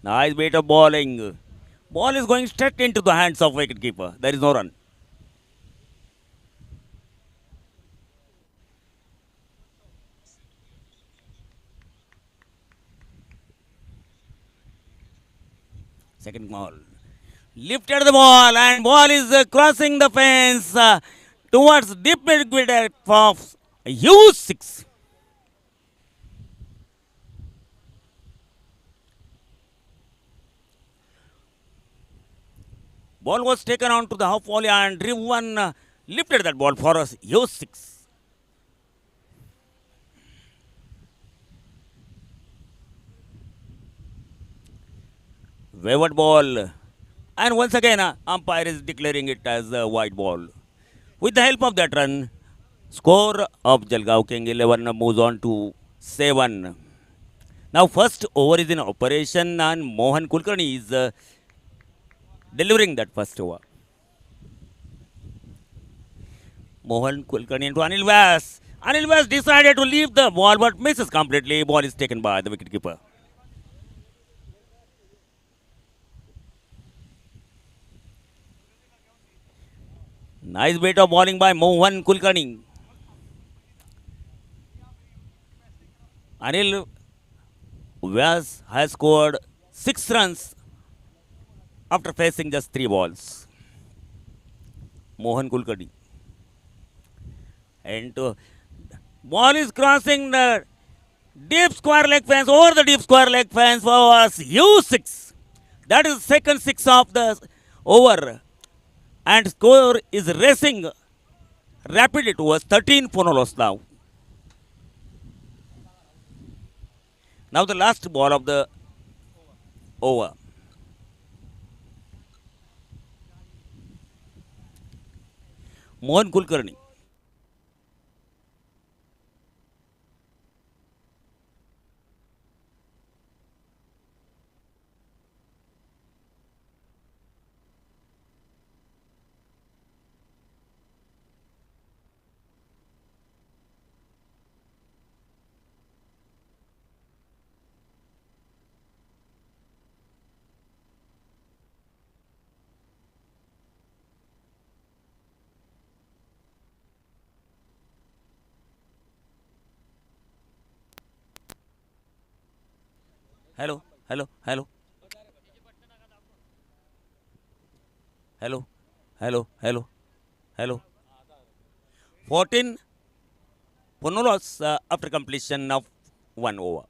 Nice bit of bowling. Ball is going straight into the hands of wicketkeeper. There is no run. Second ball. Lifted the ball and ball is crossing the fence towards deep mid wicket of huge six. Ball was taken on to the half volley and Driven lifted that ball for us. Huge six. Wayward ball. And once again, umpire is declaring it as a white ball. With the help of that run, score of Jalgaon King 11 moves on to 7. Now, first over is in operation and Mohan Kulkarni is delivering that first over. Mohan Kulkarni into Anil Vyas. Anil Vyas decided to leave the ball but misses completely. Ball is taken by the wicketkeeper. Nice bit of bowling by Mohan Kulkarni. Anil Vyas has scored 6 runs after facing just 3 balls. Mohan Kulkarni. And ball is crossing the deep square leg fence, over the deep square leg fence for us. Huge 6. That is second 6 of the over. And score is racing rapidly towards 13 for now. Now the last ball of the over. Mohan Kulkarni. Hello, hello, hello, hello, hello, hello, hello. 14 Punolos after completion of 1 over.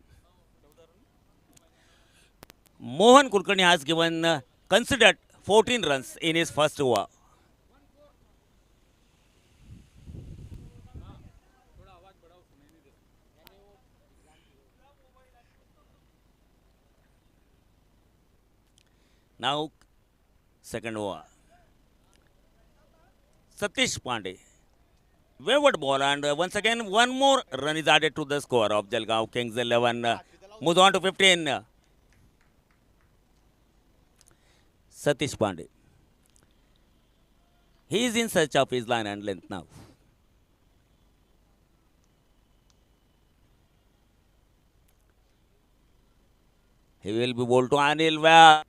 Mohan Kulkarni has given considered 14 runs in his first over. Now, second over. Satish Pandey. Wayward ball and once again one more run is added to the score of Jalgaon Kings 11. Moves on to 15. Satish Pandey. He is in search of his line and length now. He will be bowled to Anil Vyas.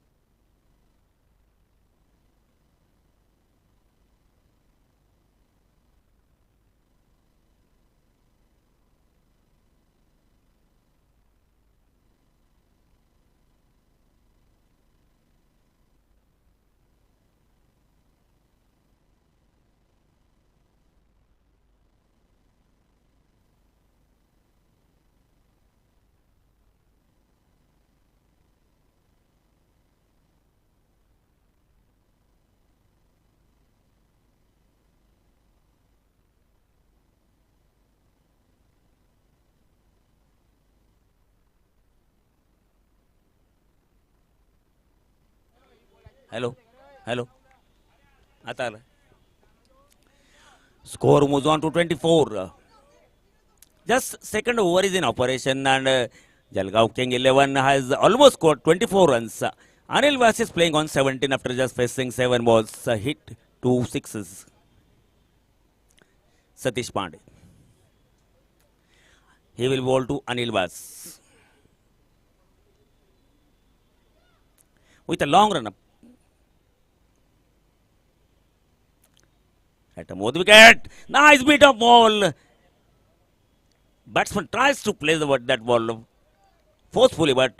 Hello, hello. आता आला. Score moves on to 24. Just second over is in operation and Jalgaon King 11 has almost scored 24 runs. Anil Vyas is playing on 17 after just facing 7 balls. Hit 2 sixes. Satish Pandey. He will bowl to Anil Vyas. with a long run up. At a move the wicket. Nice bit of ball. Batsman tries to play that ball forcefully, but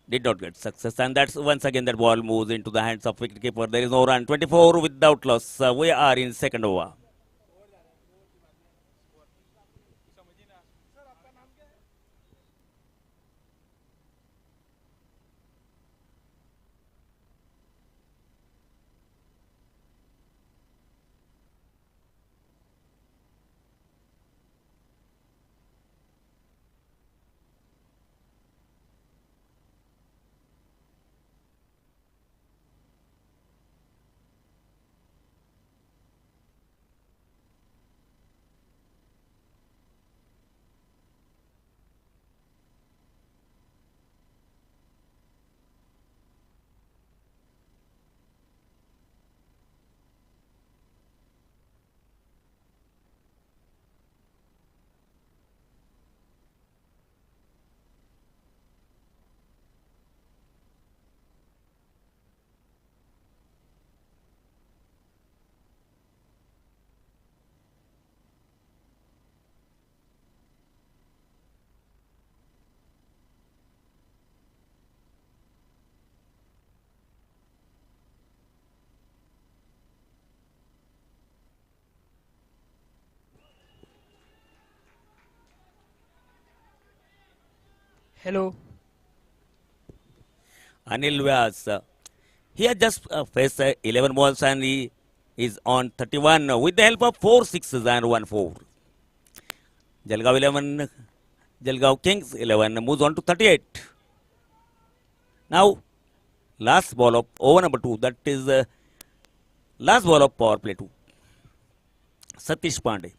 did not get success. And that's once again that ball moves into the hands of wicketkeeper. There is no run. 24 without loss. We are in second over. Hello. Anil Vyas. He has just faced 11 balls and he is on 31 with the help of 4 sixes and 1 4. Jalgaon 11, Jalgaon Kings 11 moves on to 38. Now, last ball of over number 2, that is last ball of power play 2. Satish Pandey.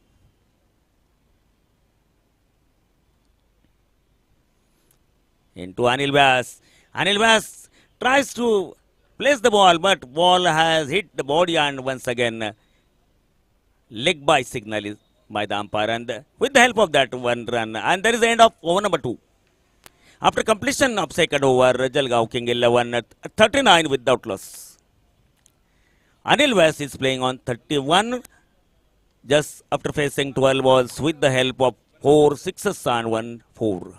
Into Anil Vyas. Anil Vyas tries to place the ball, but ball has hit the body and once again leg by signal is by the umpire, and with the help of that one run, and there is the end of over number 2. After completion of second over, Jalgaon King 11 at 39 without loss. Anil Vyas is playing on 31 just after facing 12 balls with the help of 4 sixes and 1 4.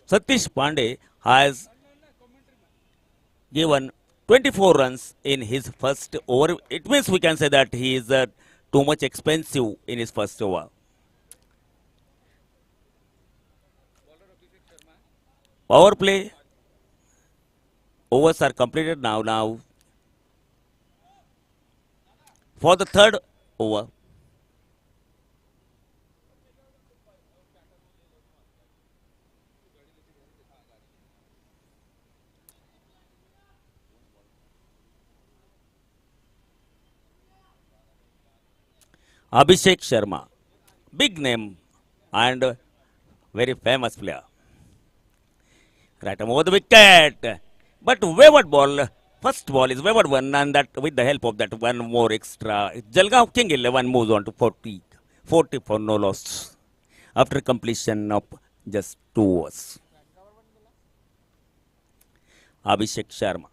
Satish Pandey has given 24 runs in his first over. It means we can say that he is too much expensive in his first over. Power play overs are completed now. Now for the third over. Abhishek Sharma, big name and very famous player. Right over the wicket, but wayward ball. First ball is wayward one, and that with the help of that one more extra, Jalgaon King 11 moves on to 40, 40 for no loss after completion of just 2 overs. Abhishek Sharma.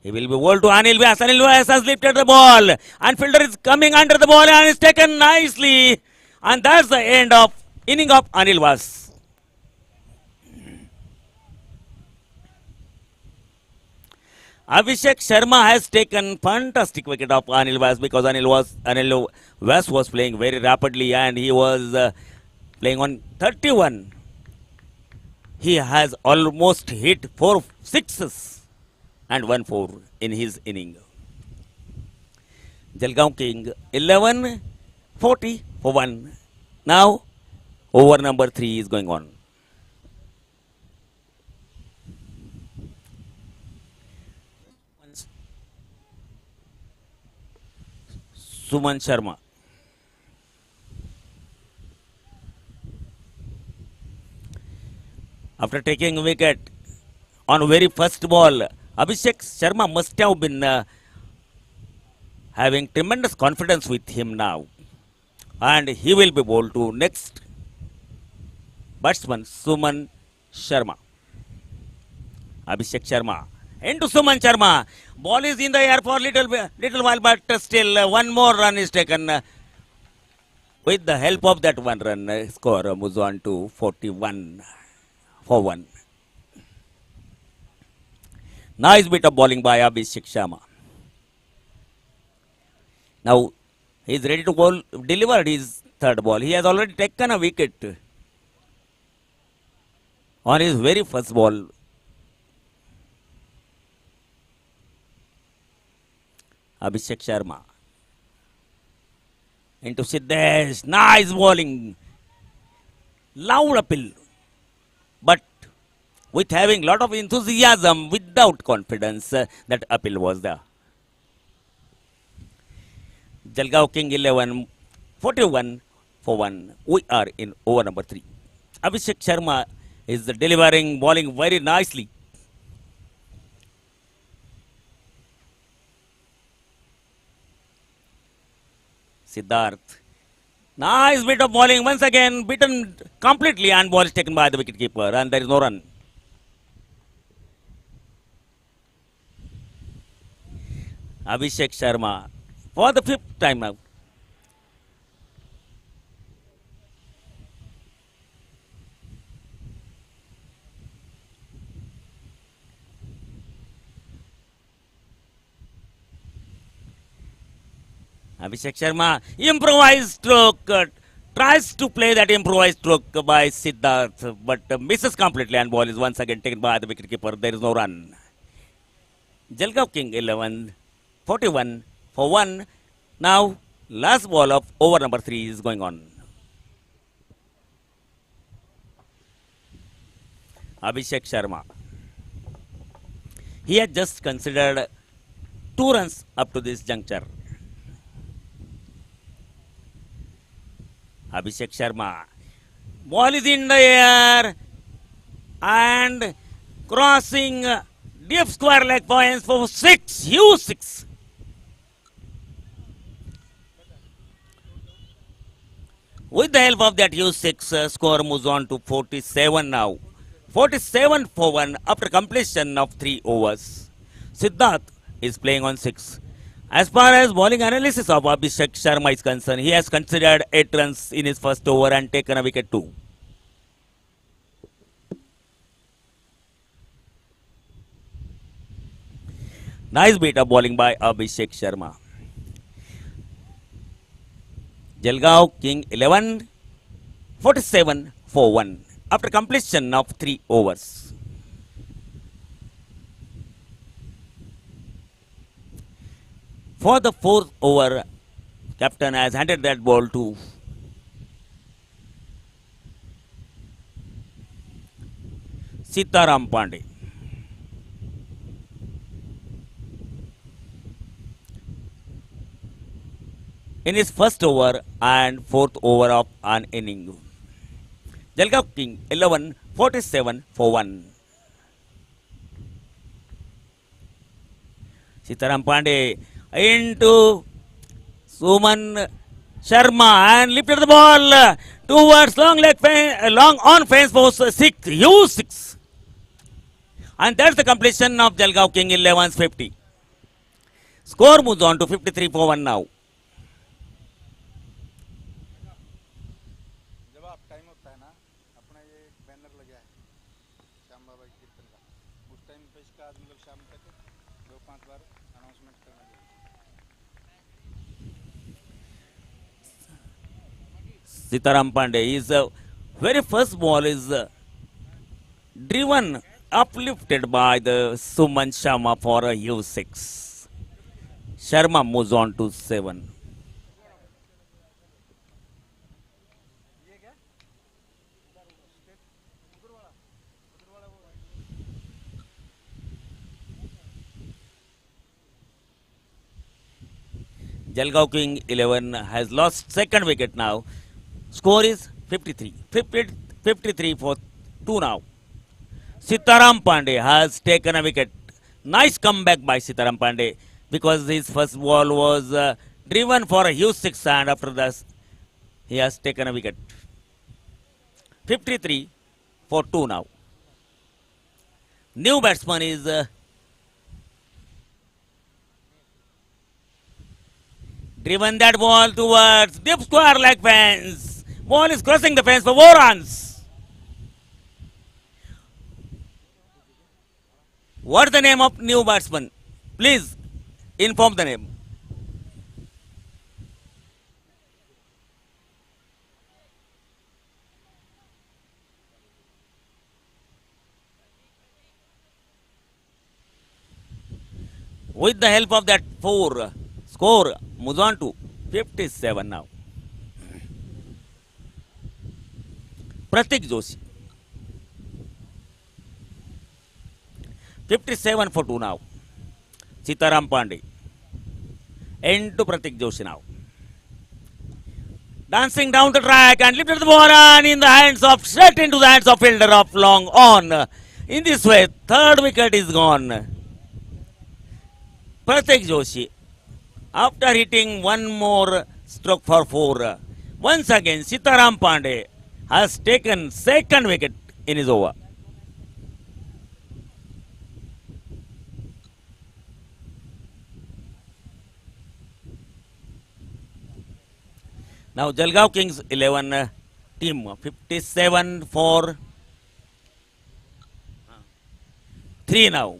He will be bowled to Anil Vyas. Anil Vyas has lifted the ball. And fielder is coming under the ball and is taken nicely. And that's the end of inning of Anil Vyas. Abhishek Sharma has taken fantastic wicket of Anil Vyas because Anil Vyas was playing very rapidly and he was playing on 31. He has almost hit 4 sixes and 1 4 in his inning. Jalgaon King 11, 40 for 1. Now over number 3 is going on. Suman Sharma. After taking wicket on very first ball, Abhishek Sharma must have been having tremendous confidence with him now. And he will be bowled to next batsman Suman Sharma. Abhishek Sharma. Into Suman Sharma. Ball is in the air for little while, but still one more run is taken. With the help of that one run, score moves on to 41 for 1. Nice bit of bowling by Abhishek Sharma. Now he is ready to deliver his third ball. He has already taken a wicket on his very first ball. Abhishek Sharma into Siddesh. Nice bowling. Loud appeal. But with having lot of enthusiasm without confidence, that appeal was there. Jalgaon King 11, 41 for 1. We are in over number 3. Abhishek Sharma is delivering bowling very nicely. Siddharth. Nice bit of bowling. Once again, beaten completely and ball is taken by the wicketkeeper and there is no run. Abhishek Sharma for the 5th time now. Abhishek Sharma, improvised stroke, tries to play that improvised stroke by Siddharth, but misses completely and ball is once again taken by the wicketkeeper. There is no run. Jalgaon King 11, 41 for 1. Now, last ball of over number 3 is going on. Abhishek Sharma. He had just considered 2 runs up to this juncture. Abhishek Sharma. Ball is in the air and crossing deep square leg points for 6. Huge 6. With the help of that huge 6, score moves on to 47 now. 47 for 1 after completion of 3 overs. Siddharth is playing on 6. As far as bowling analysis of Abhishek Sharma is concerned, he has considered 8 runs in his first over and taken a wicket too. Nice bit of bowling by Abhishek Sharma. Jalgaon King 11, 47 for 1 after completion of 3 overs. For the 4th over, captain has handed that ball to Sitaram Pandey. In his first over and 4th over of an inning. Jalgaon King 11, 47 for 1. Sitaram Pandey into Suman Sharma and lifted the ball towards long on fence post 6. Huge 6. And that's the completion of Jalgaon King 11's 50. Score moves on to 53 for 1 now. जब आप time होता है ना अपना ये banner लगा है श्याम बाबा की कीर्तन का उस टाइम पे इसका मतलब शाम तक 2-5 बार अनाउंसमेंट करना चाहिए. Sitaram Pandey, his very first ball is driven, uplifted by the Suman Sharma for a huge 6. Sharma moves on to 7. Jalgaon King 11 has lost second wicket now. Score is 53. 53 for 2 now. Sitaram Pandey has taken a wicket. Nice comeback by Sitaram Pandey because his first ball was driven for a huge 6 and after that he has taken a wicket. 53 for 2 now. New batsman is driven that ball towards deep square leg fence. Ball is crossing the fence for 4 runs. What's the name of new batsman? Please inform the name. With the help of that 4, score moves on to 57 now. Pratik Joshi. 57 for 2 now. Sitaram Pandey. End to Pratik Joshi now. Dancing down the track and lifted the ball and in the hands of, straight into the hands of fielder of long on. In this way, third wicket is gone. Pratik Joshi, after hitting one more stroke for 4, once again Sitaram Pandey has taken second wicket in his over. Now Jalgaon Kings 11 team 57 for 3 now.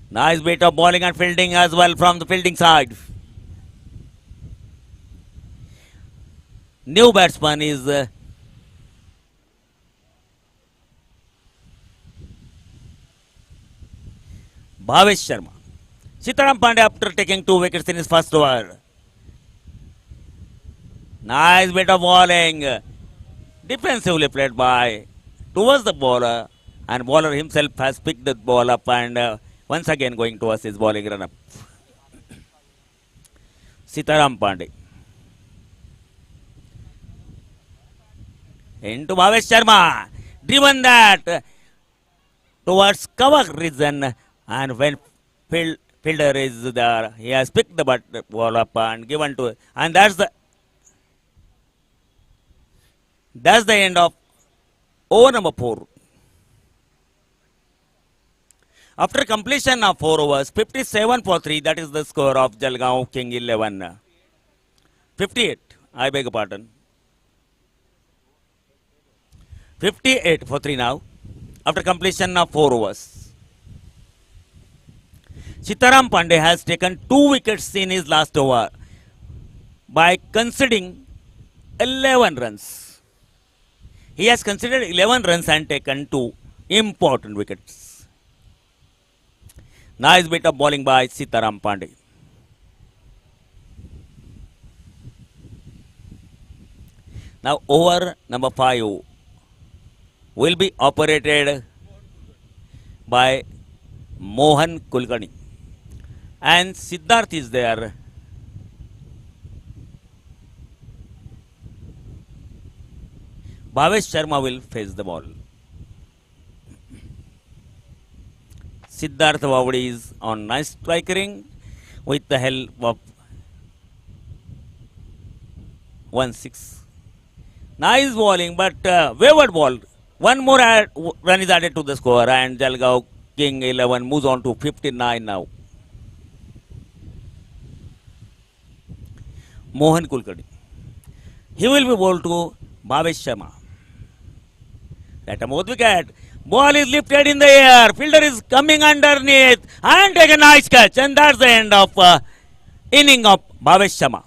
Nice bit of bowling and fielding as well from the fielding side. New batsman is Bhavesh Sharma. Sitaram Pandey after taking 2 wickets in his first over. Nice bit of bowling. Defensively played by towards the bowler, and bowler himself has picked the ball up and once again going towards his bowling run-up. Sitaram Pandey. Into Bhavesh Sharma. Driven that towards cover region, and when fielder is there, he has picked the ball up and given to, and that's the end of over number 4. After completion of 4 overs, 57 for 3, that is the score of Jalgaon King 11. 58, I beg your pardon. 58 for 3 now, after completion of 4 overs. Sitaram Pandey has taken 2 wickets in his last over by conceding 11 runs. He has conceded 11 runs and taken 2 important wickets. Nice bit of bowling by Sitaram Pandey. Now over number 5 will be operated by Mohan Kulkarni, and Siddharth is there. Bhavesh Sharma will face the ball. Siddharth Vavadi is on nice strikering with the help of 1-6. Nice bowling, but wayward ball. One more run is added to the score, and Jalgaon King 11 moves on to 59 now. Mohan Kulkarni. He will be bowled to Bhavesh Sharma. At a mouth wicket. Ball is lifted in the air. Fielder is coming underneath and take a nice catch. And that's the end of inning of Bhavesh Sharma.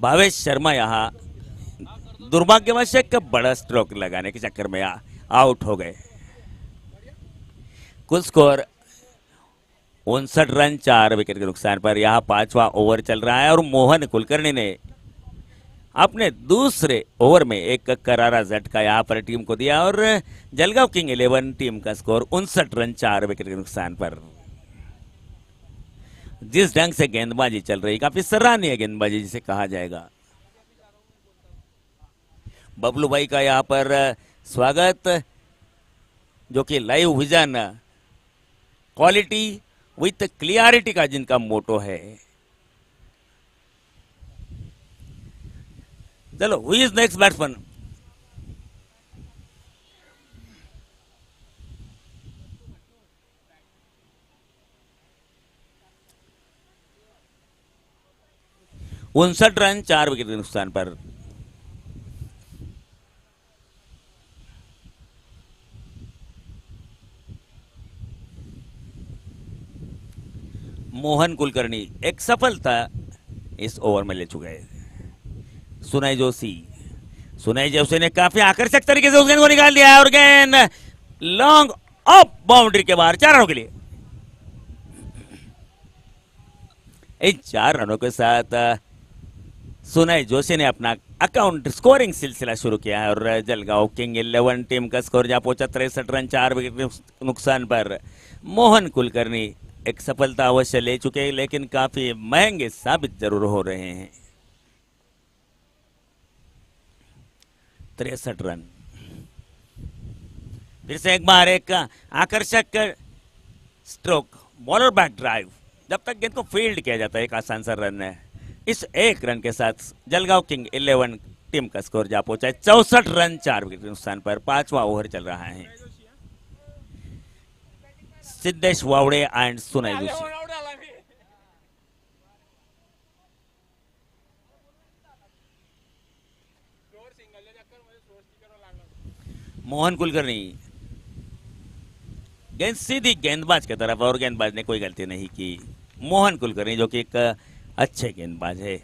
Bhavesh Sharma यहाँ दुर्भाग्यवश एक बड़ा stroke लगाने के चक्कर में out हो गए. कुल स्कोर 59 रन 4 विकेट के नुकसान पर यहाँ 5वां ओवर चल रहा है और मोहन कुलकर्णी ने अपने दूसरे ओवर में एक करारा झटका यहाँ पर टीम को दिया और जलगांव किंग 11 टीम का स्कोर 59 रन 4 विकेट के नुकसान पर. जिस ढंग से गेंदबाजी चल रही, काफी सराहनीय गेंदबाजी जिसे कहा जाएगा. बबलू भाई का यहाँ पर स्वागत, जो कि live vision quality with clarity का जिनका मोटो है। चलो, हु इज नेक्स्ट बैट्समैन? उनसठ रन 4 विकेट के नुकसान पर मोहन कुलकर्णी एक सफलता इस ओवर में ले चुके हैं। सुनाई जोशी ने काफी आकर्षक तरीके से उस गेंद को निकाल दिया और गेंद लॉन्ग ऑफ बाउंड्री के बाहर 4 रनों के लिए। इन 4 रनों के साथ सुनाई जोशी ने अपना अकाउंट स्कोरिंग सिलसिला शुरू किया है और जलगांव किंग 11 टीम का स्कोर जहां पहुंचा 63 रन 4 विकेट के नुकसान पर। मोहन कुलकर्णी एक सफलता अवश्य ले चुके हैं, लेकिन काफी महंगे साबित जरूर हो रहे हैं। 63 रन। फिर से एक बार एक आकर्षक स्ट्रोक, बॉलर बैक ड्राइव। जब तक गेंद को फील्ड किया जाता है एक आसान सा रन है। इस एक रन के साथ जलगांव किंग 11 टीम का स्कोर जा पहुंचा है 64 रन 4 विकेट के नुकसान पर। 5वां ओवर चल रहा है। सिद्धेश वावड़े एंड सुनाई जोशी। मोहन कुलकर्णी गेंद सीधी गेंदबाज की तरफ और गेंदबाज ने कोई गलती नहीं की। मोहन कुलकर्णी जो कि एक अच्छे गेंदबाज है।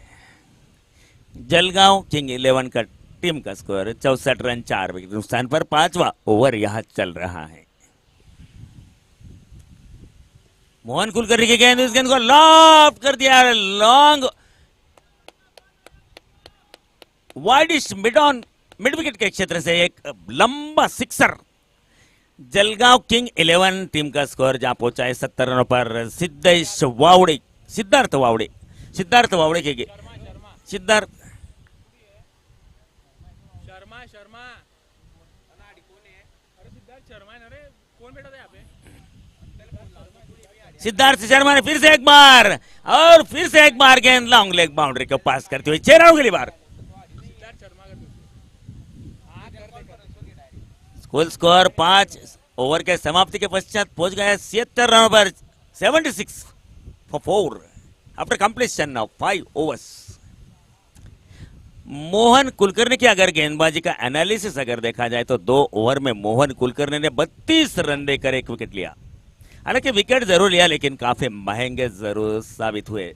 जलगांव किंग 11 का टीम का स्कोर 64 रन 4 विकेट नुकसान पर। 5वां ओवर यहां चल रहा है। मोहन कुलकर्णी की गेंद, इस गेंद को लॉफ्ट कर दिया लॉन्ग वाइडिश मिड विकेट के क्षेत्र से एक लंबा सिक्सर। जलगांव किंग 11 टीम का स्कोर जहां पहुंचा है 70 रनों पर। सिद्धार्थ वावड़े के सिद्धार्थ शर्मा ने फिर से एक बार गेंद लॉन्ग लेग बाउंड्री को पास करते हुए 6 रनों के लिए बार। कुल स्कोर 5 ओवर के समाप्ति के पश्चात पहुंच गया 76 रनों पर। 76 for 4 after completion of 5 overs. Mohan Kulkarni की अगर गेंदबाजी का एनालिसिस अगर देखा जाए तो 2 ओवर में मोहन कुलकर्णी ने 32 रन देकर 1 विकेट लिया। हालांकि विकेट जरूर लिया, लेकिन काफी महंगे जरूर साबित हुए।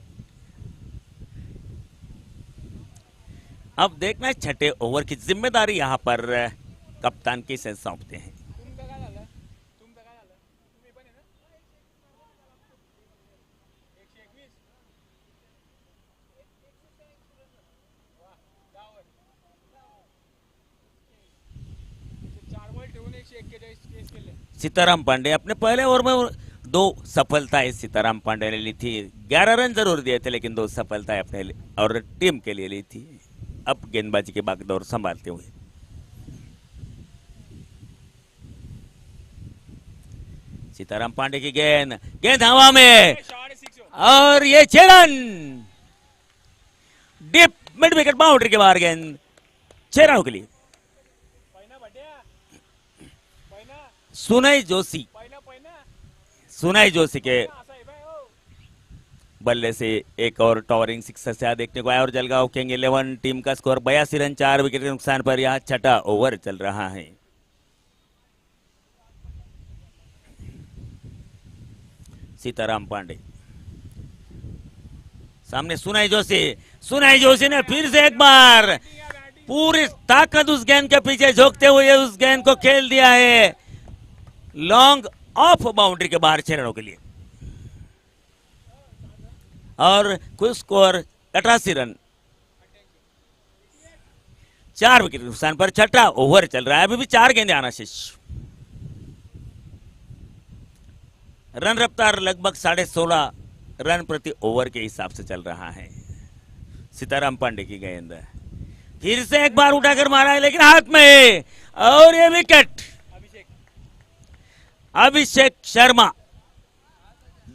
अब देखना है 6ठे ओवर की जिम्मेदारी यहां पर कप्तान किसे सौंपते हैं। सीताराम पांडे अपने पहले ओवर में 2 सफलताएं सीताराम पांडे ने ली थी। 11 रन जरूर दिए थे, लेकिन 2 सफलताएं अपने और टीम के लिए ली थी। अब गेंदबाजी के बागडोर संभालते हुए सीताराम पांडे की गेंद हवा में और ये 6 run. Deep mid wicket boundary के बाहर गेंद 6 रनों के लिए। सुनाई जोशी के बल्ले से एक और टॉवरिंग सिक्सर से देखने को आया और जलगांव किंग 11 टीम का स्कोर 82 रन 4 विकेट के नुकसान पर। यह 6ठा ओवर चल रहा है। सीताराम पांडे सामने सुनाई जोशी ने फिर से एक बार पूरी ताकत उस गेंद के पीछे झोंकते हुए उस गेंद को खेल दिया है लॉन्ग ऑफ बाउंड्री के बाहर 6 रनों के लिए। और कुल स्कोर 88 रन 4 विकेट के नुकसान पर। 6ठा ओवर चल रहा है। अभी भी 4 गेंदें आना शेष। रन रफ्तार लगभग 16.5 रन प्रति ओवर के हिसाब से चल रहा है। सीताराम पांडे की गेंद फिर से एक बार उठाकर मारा है, लेकिन हाथ में और ये विकेट। अभिषेक शर्मा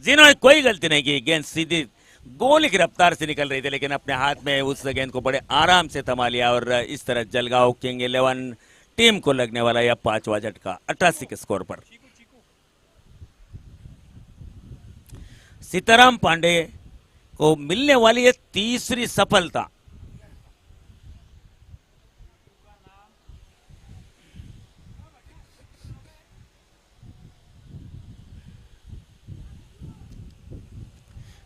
जिन्होंने कोई गलती नहीं की, गेंद सीधी गोली की रफ्तार से निकल रही थी, लेकिन अपने हाथ में उस गेंद को बड़े आराम से थमा लिया और इस तरह जलगांव किंग 11 टीम को लगने वाला यह पांचवा झटका 88 के स्कोर पर। सीताराम पांडे को मिलने वाली है तीसरी सफलता।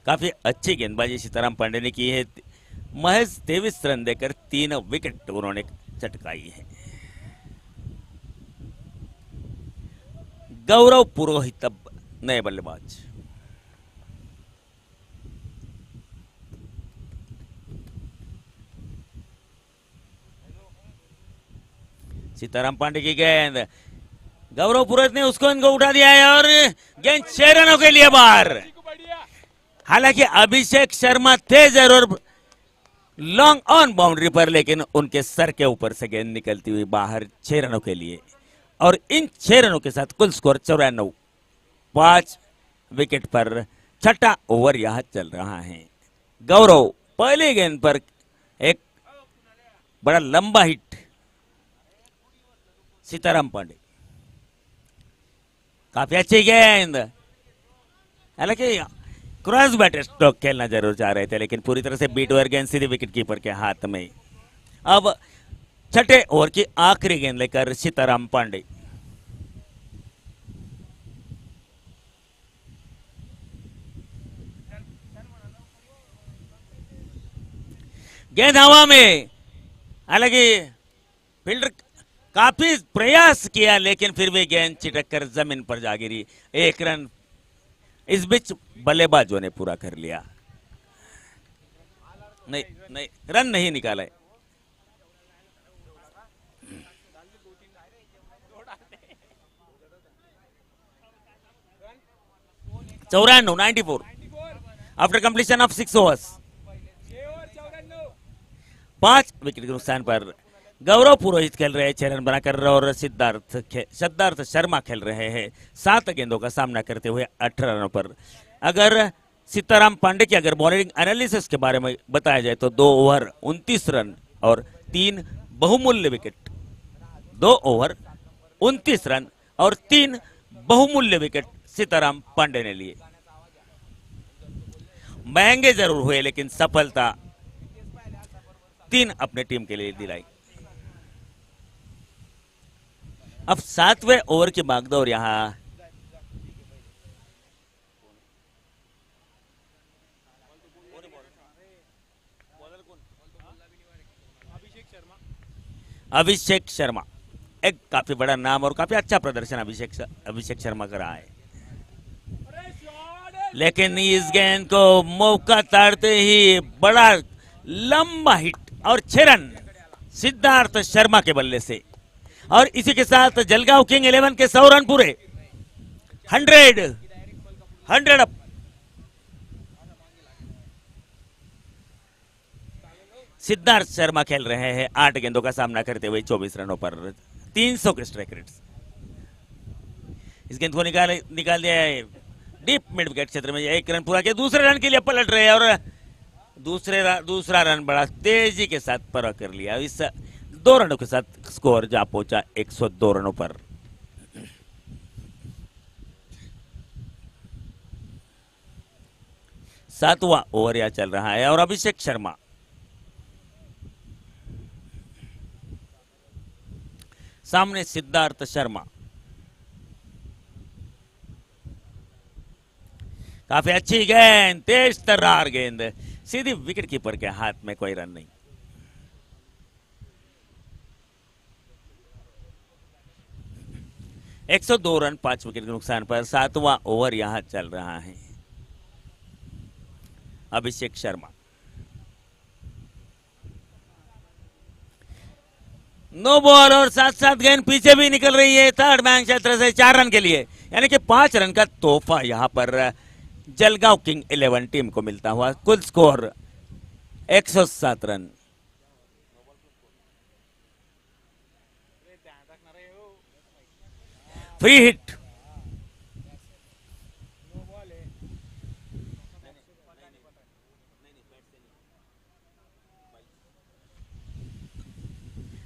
काफी अच्छी गेंदबाजी सीताराम पांडे ने की है। महज 23 रन देकर 3 विकेट उन्होंने चटकाई है। गौरव पुरोहित अब नए बल्लेबाज। सीताराम पांडे की गेंद, गौरव पुरोहित ने उसको इनको उठा दिया है और गेंद 6 रनों के लिए बाहर। हालांकि अभिषेक शर्मा थे जरूर लॉन्ग ऑन बाउंड्री पर, लेकिन उनके सर के ऊपर से गेंद निकलती हुई बाहर 6 रनों के लिए। और इन 6 रनों के साथ कुल स्कोर 94। 5 विकेट पर छठा ओवर यहां चल रहा है। गौरव पहली गेंद पर एक बड़ा लंबा हिट। सीताराम पांडे काफी अच्छी गेंद, हालांकि क्रॉस बैट स्ट्रोक खेलना जरूर चाह रहे थे, लेकिन पूरी तरह से बीट ओवर गेंद सीधी विकेट कीपर के हाथ में। अब छठे ओवर की आखिरी गेंद लेकर सीताराम पांडे। गेंद हवा में, हालांकि फील्डर काफी प्रयास किया, लेकिन फिर भी गेंद चिटक कर जमीन पर जा गिरी। 1 रन इस बीच बल्लेबाजों ने पूरा कर लिया। नहीं रन नहीं निकाले। चौरानवे 94 after completion of 6 overs. 5 wicket के नुकसान पर गौरव पुरोहित खेल रहे हैं 6 रन बनाकर, और सिद्धार्थ शर्मा खेल रहे हैं 7 गेंदों का सामना करते हुए 18 रनों पर। अगर सीताराम पांडे की अगर बॉलिंग एनालिसिस के बारे में बताया जाए तो 2 ओवर 29 रन और 3 बहुमूल्य विकेट। 2 ओवर 29 रन और 3 बहुमूल्य विकेट सीताराम पांडे ने लिए। महंगे जरूर हुए, लेकिन सफलता 3 अपने टीम के लिए दिलाई। अब 7वें ओवर की भागदौड़ यहां अभिषेक शर्मा, एक काफी बड़ा नाम और काफी अच्छा प्रदर्शन अभिषेक शर्मा का रहा है, लेकिन इस गेंद को मौका ताड़ते ही बड़ा लंबा हिट और 6 रन सिद्धार्थ शर्मा के बल्ले से। और इसी के साथ जलगांव किंग 11 के 100 रन पूरे। 100 अप। सिद्धार्थ शर्मा खेल रहे हैं 8 गेंदों का सामना करते हुए 24 रनों पर 300 के स्ट्राइक रेट्स। इस गेंद को निकाल दिया है डीप मिड विकेट क्षेत्र में। 1 रन पूरा किया, दूसरे रन के लिए पलट रहे हैं और दूसरा रन बड़ा तेजी के साथ पूरा कर लिया। इस 2 रनों के साथ स्कोर जा पहुंचा 102 रनों पर। सातवां ओवर यह चल रहा है और अभिषेक शर्मा सामने सिद्धार्थ शर्मा। काफी अच्छी गेंद, तेज तर्रार गेंद, सीधी विकेट कीपर के हाथ में, कोई रन नहीं। एक 102 रन 5 विकेट के नुकसान पर 7वां ओवर यहां चल रहा है। अभिषेक शर्मा नो बॉल और साथ साथ गेंद पीछे भी निकल रही है थर्ड बैंक क्षेत्र से 4 रन के लिए, यानी कि 5 रन का तोहफा यहां पर जलगांव किंग 11 टीम को मिलता हुआ। कुल score 107 run. Free hit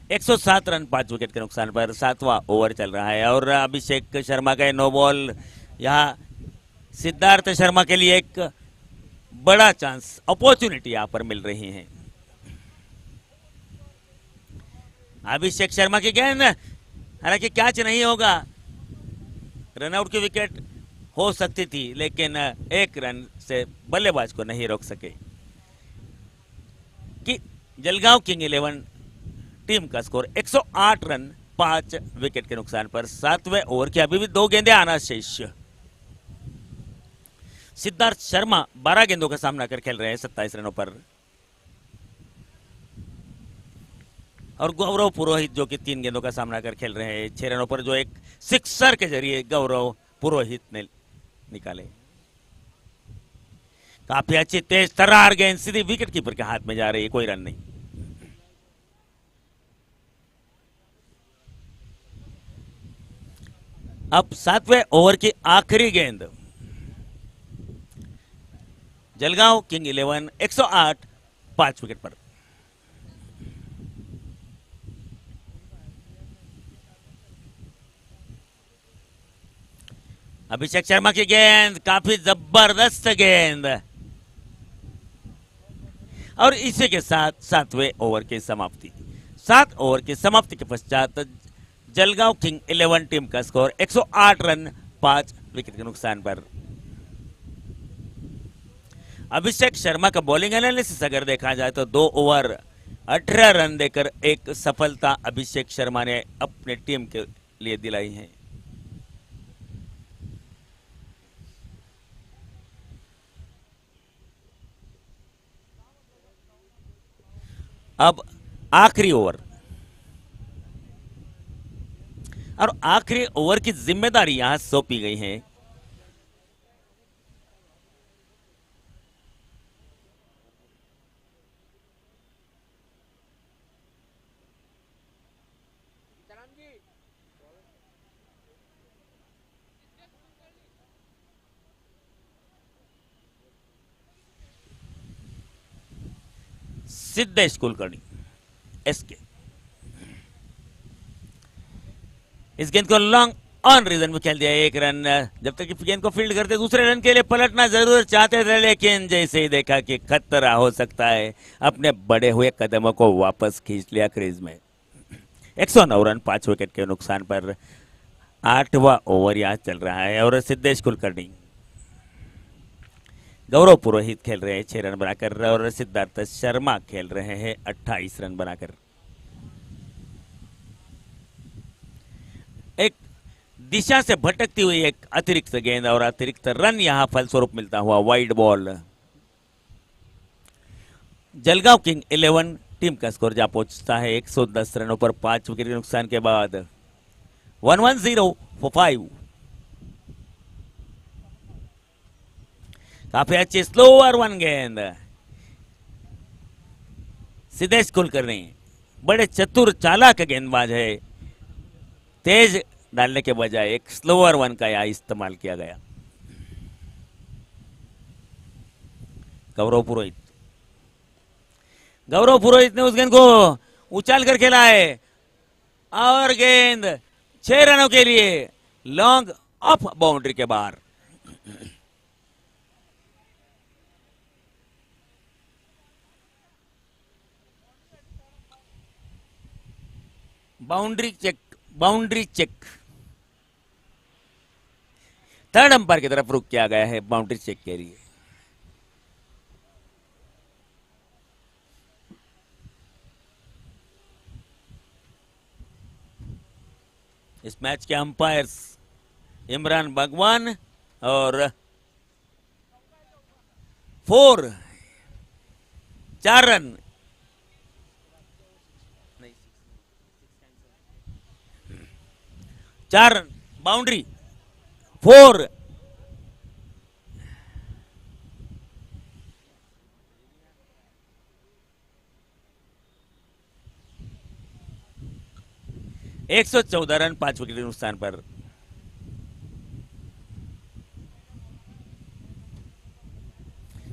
107 run 5 wicket के नुकसान पर 7वां ओवर चल रहा है और अभिषेक शर्मा का नो बॉल। यहाँ सिद्धार्थ शर्मा के लिए एक बड़ा चांस, अपॉर्चुनिटी यहां पर मिल रही है। अभिषेक शर्मा की गेंद, हालांकि कैच नहीं होगा, रनआउट की विकेट हो सकती थी लेकिन एक रन से बल्लेबाज को नहीं रोक सके। कि जलगांव किंग 11 टीम का स्कोर 108 रन 5 विकेट के नुकसान पर 7वें ओवर के अभी भी 2 गेंदें आना शेष। सिद्धार्थ शर्मा 12 गेंदों का सामना कर खेल रहे हैं 27 रनों पर और गौरव पुरोहित जो कि 3 गेंदों का सामना कर खेल रहे हैं 6 रनों पर, जो एक सिक्सर के जरिए गौरव पुरोहित ने निकाले। काफी अच्छी तेज तर्रार गेंद सीधी विकेट कीपर के हाथ में जा रही है, कोई रन नहीं। अब 7वें ओवर की आखिरी गेंद, जलगांव किंग 11 108 5 विकेट पर। अभिषेक शर्मा की गेंद, काफी जबरदस्त गेंद और इसी के साथ 7वें ओवर की समाप्ति। 7 ओवर की समाप्ति के पश्चात जलगांव किंग 11 टीम का स्कोर 108 रन 5 विकेट के नुकसान पर। अभिषेक शर्मा का बॉलिंग एनालिसिस अगर देखा जाए तो 2 ओवर 18 रन देकर एक सफलता अभिषेक शर्मा ने अपने टीम के लिए दिलाई है। अब आखिरी ओवर और आखिरी ओवर की जिम्मेदारी यहां सौंपी गई है सिद्धेश कुलकर्णी एसके। इस गेंद को लॉन्ग ऑन रीजन में खेल दिया, 1 रन। जब तक इस गेंद को फील्ड करते दूसरे रन के लिए पलटना जरूर चाहते थे लेकिन जैसे ही देखा कि खतरा हो सकता है अपने बढ़े हुए कदमों को वापस खींच लिया क्रीज में। 109 रन 5 विकेट के नुकसान पर 8वां ओवर यहां चल रहा है और सिद्धेश कुलकर्णी, गौरव पुरोहित खेल रहे हैं 6 रन बनाकर और सिद्धार्थ शर्मा खेल रहे हैं 28 रन बनाकर। एक दिशा से भटकती हुई एक अतिरिक्त गेंद और अतिरिक्त रन यहां फलस्वरूप मिलता हुआ wide ball. Jalgaon king 11 team का स्कोर जा पहुंचता है 110 रनों पर 5 विकेट के नुकसान के बाद 110 for 5। काफी अच्छी स्लोअर 1 गेंद। सिद्धेश कुलकर्णी बड़े चतुर चालाक गेंदबाज है, तेज डालने के बजाय एक स्लोअर 1 का यहां इस्तेमाल किया गया। गौरव पुरोहित ने उस गेंद को उछाल कर खेला है और गेंद 6 रनों के लिए लॉन्ग ऑफ बाउंड्री के बाहर। बाउंड्री चेक थर्ड अंपायर की तरफ रुक किया गया है बाउंड्री चेक के लिए। इस मैच के अंपायर्स इमरान भगवान और 4 run 4 run boundary 4 114 run 5 wicket के नुकसान पर।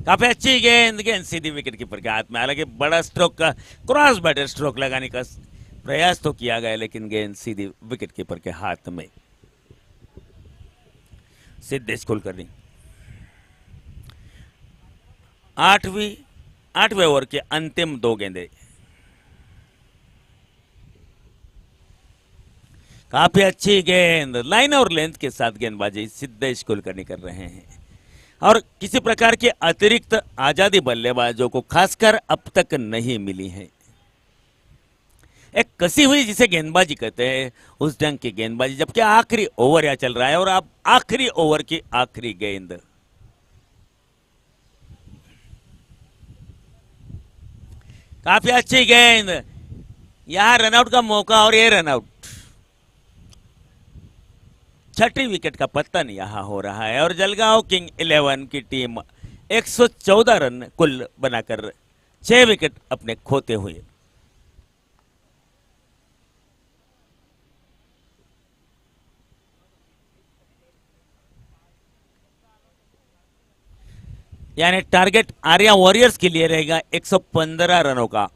काफी अच्छी गेंद सीधी विकेट कीपर के हाथ में, हालांकि बड़ा स्ट्रोक का क्रॉस बैटर स्ट्रोक लगाने का प्रयास तो किया गया लेकिन गेंद सीधी विकेट कीपर के हाथ में। सिद्धेश कुलकर्णी आठवें ओवर के अंतिम 2 गेंदें। काफी अच्छी गेंद, लाइन और लेंथ के साथ गेंदबाजी सिद्धेश कुलकर्णी कर रहे हैं और किसी प्रकार के अतिरिक्त आजादी बल्लेबाजों को खासकर अब तक नहीं मिली है। एक कसी हुई जिसे गेंदबाजी कहते हैं उस ढंग की गेंदबाजी, जबकि आखिरी ओवर यह चल रहा है और अब आखिरी ओवर की आखिरी गेंद। काफी अच्छी गेंद, यहां रनआउट का मौका और ये रनआउट। छठी विकेट का पतन यहां हो रहा है और जलगांव किंग 11 की टीम 114 रन कुल बनाकर 6 विकेट अपने खोते हुए। यानी टारगेट आर्या वॉरियर्स के लिए रहेगा 115 रनों का।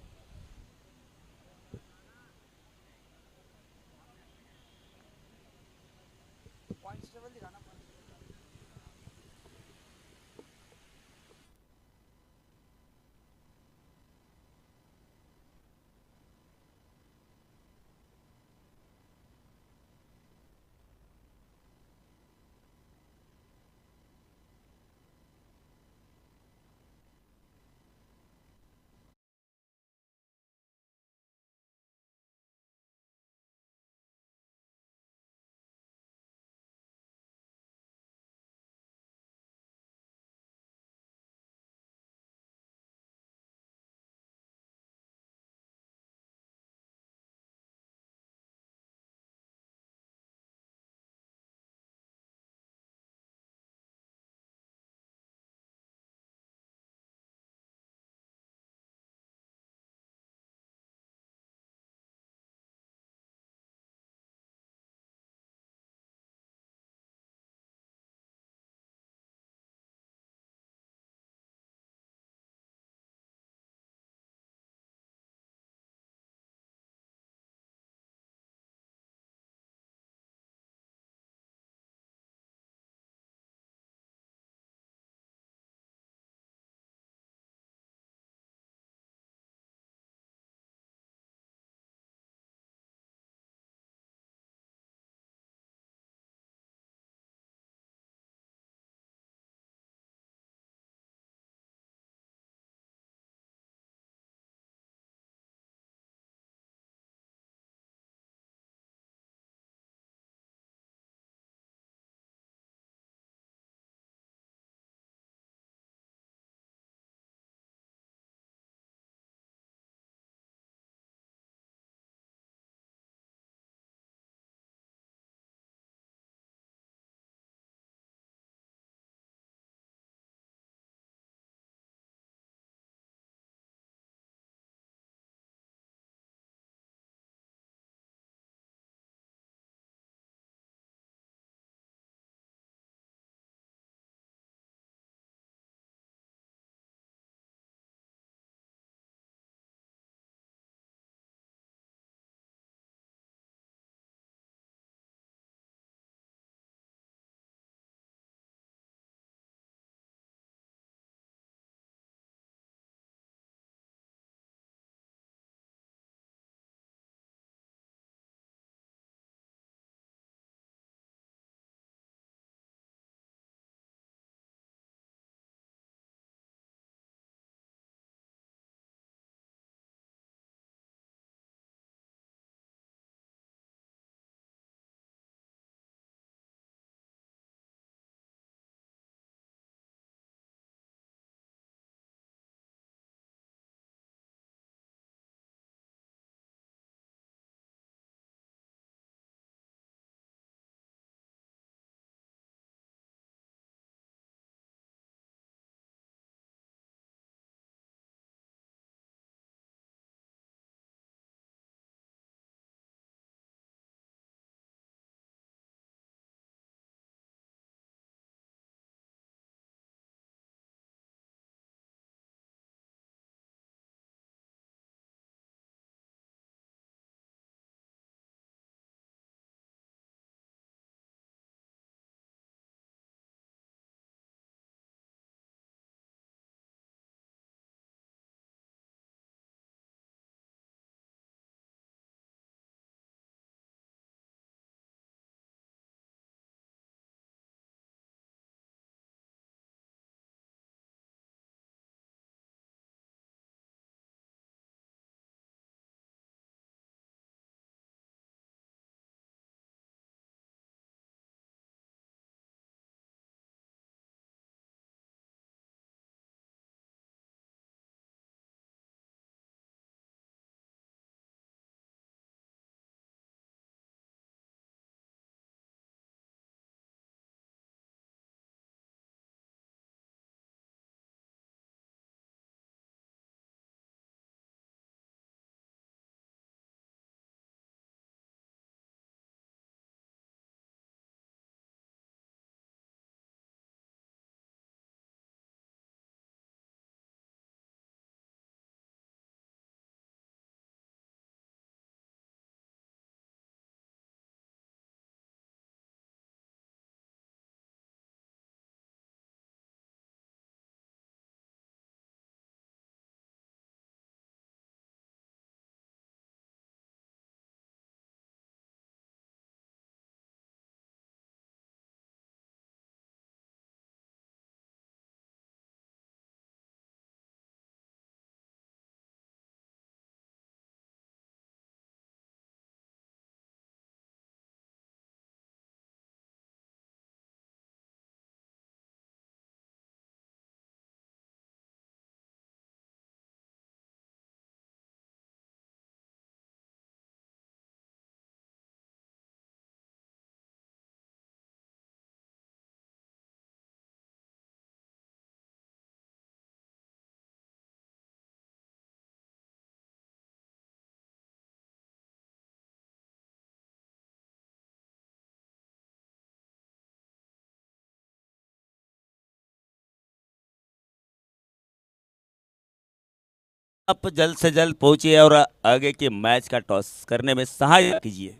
आप जल्द से जल्द पहुंचिए और आगे के मैच का टॉस करने में सहायता कीजिए।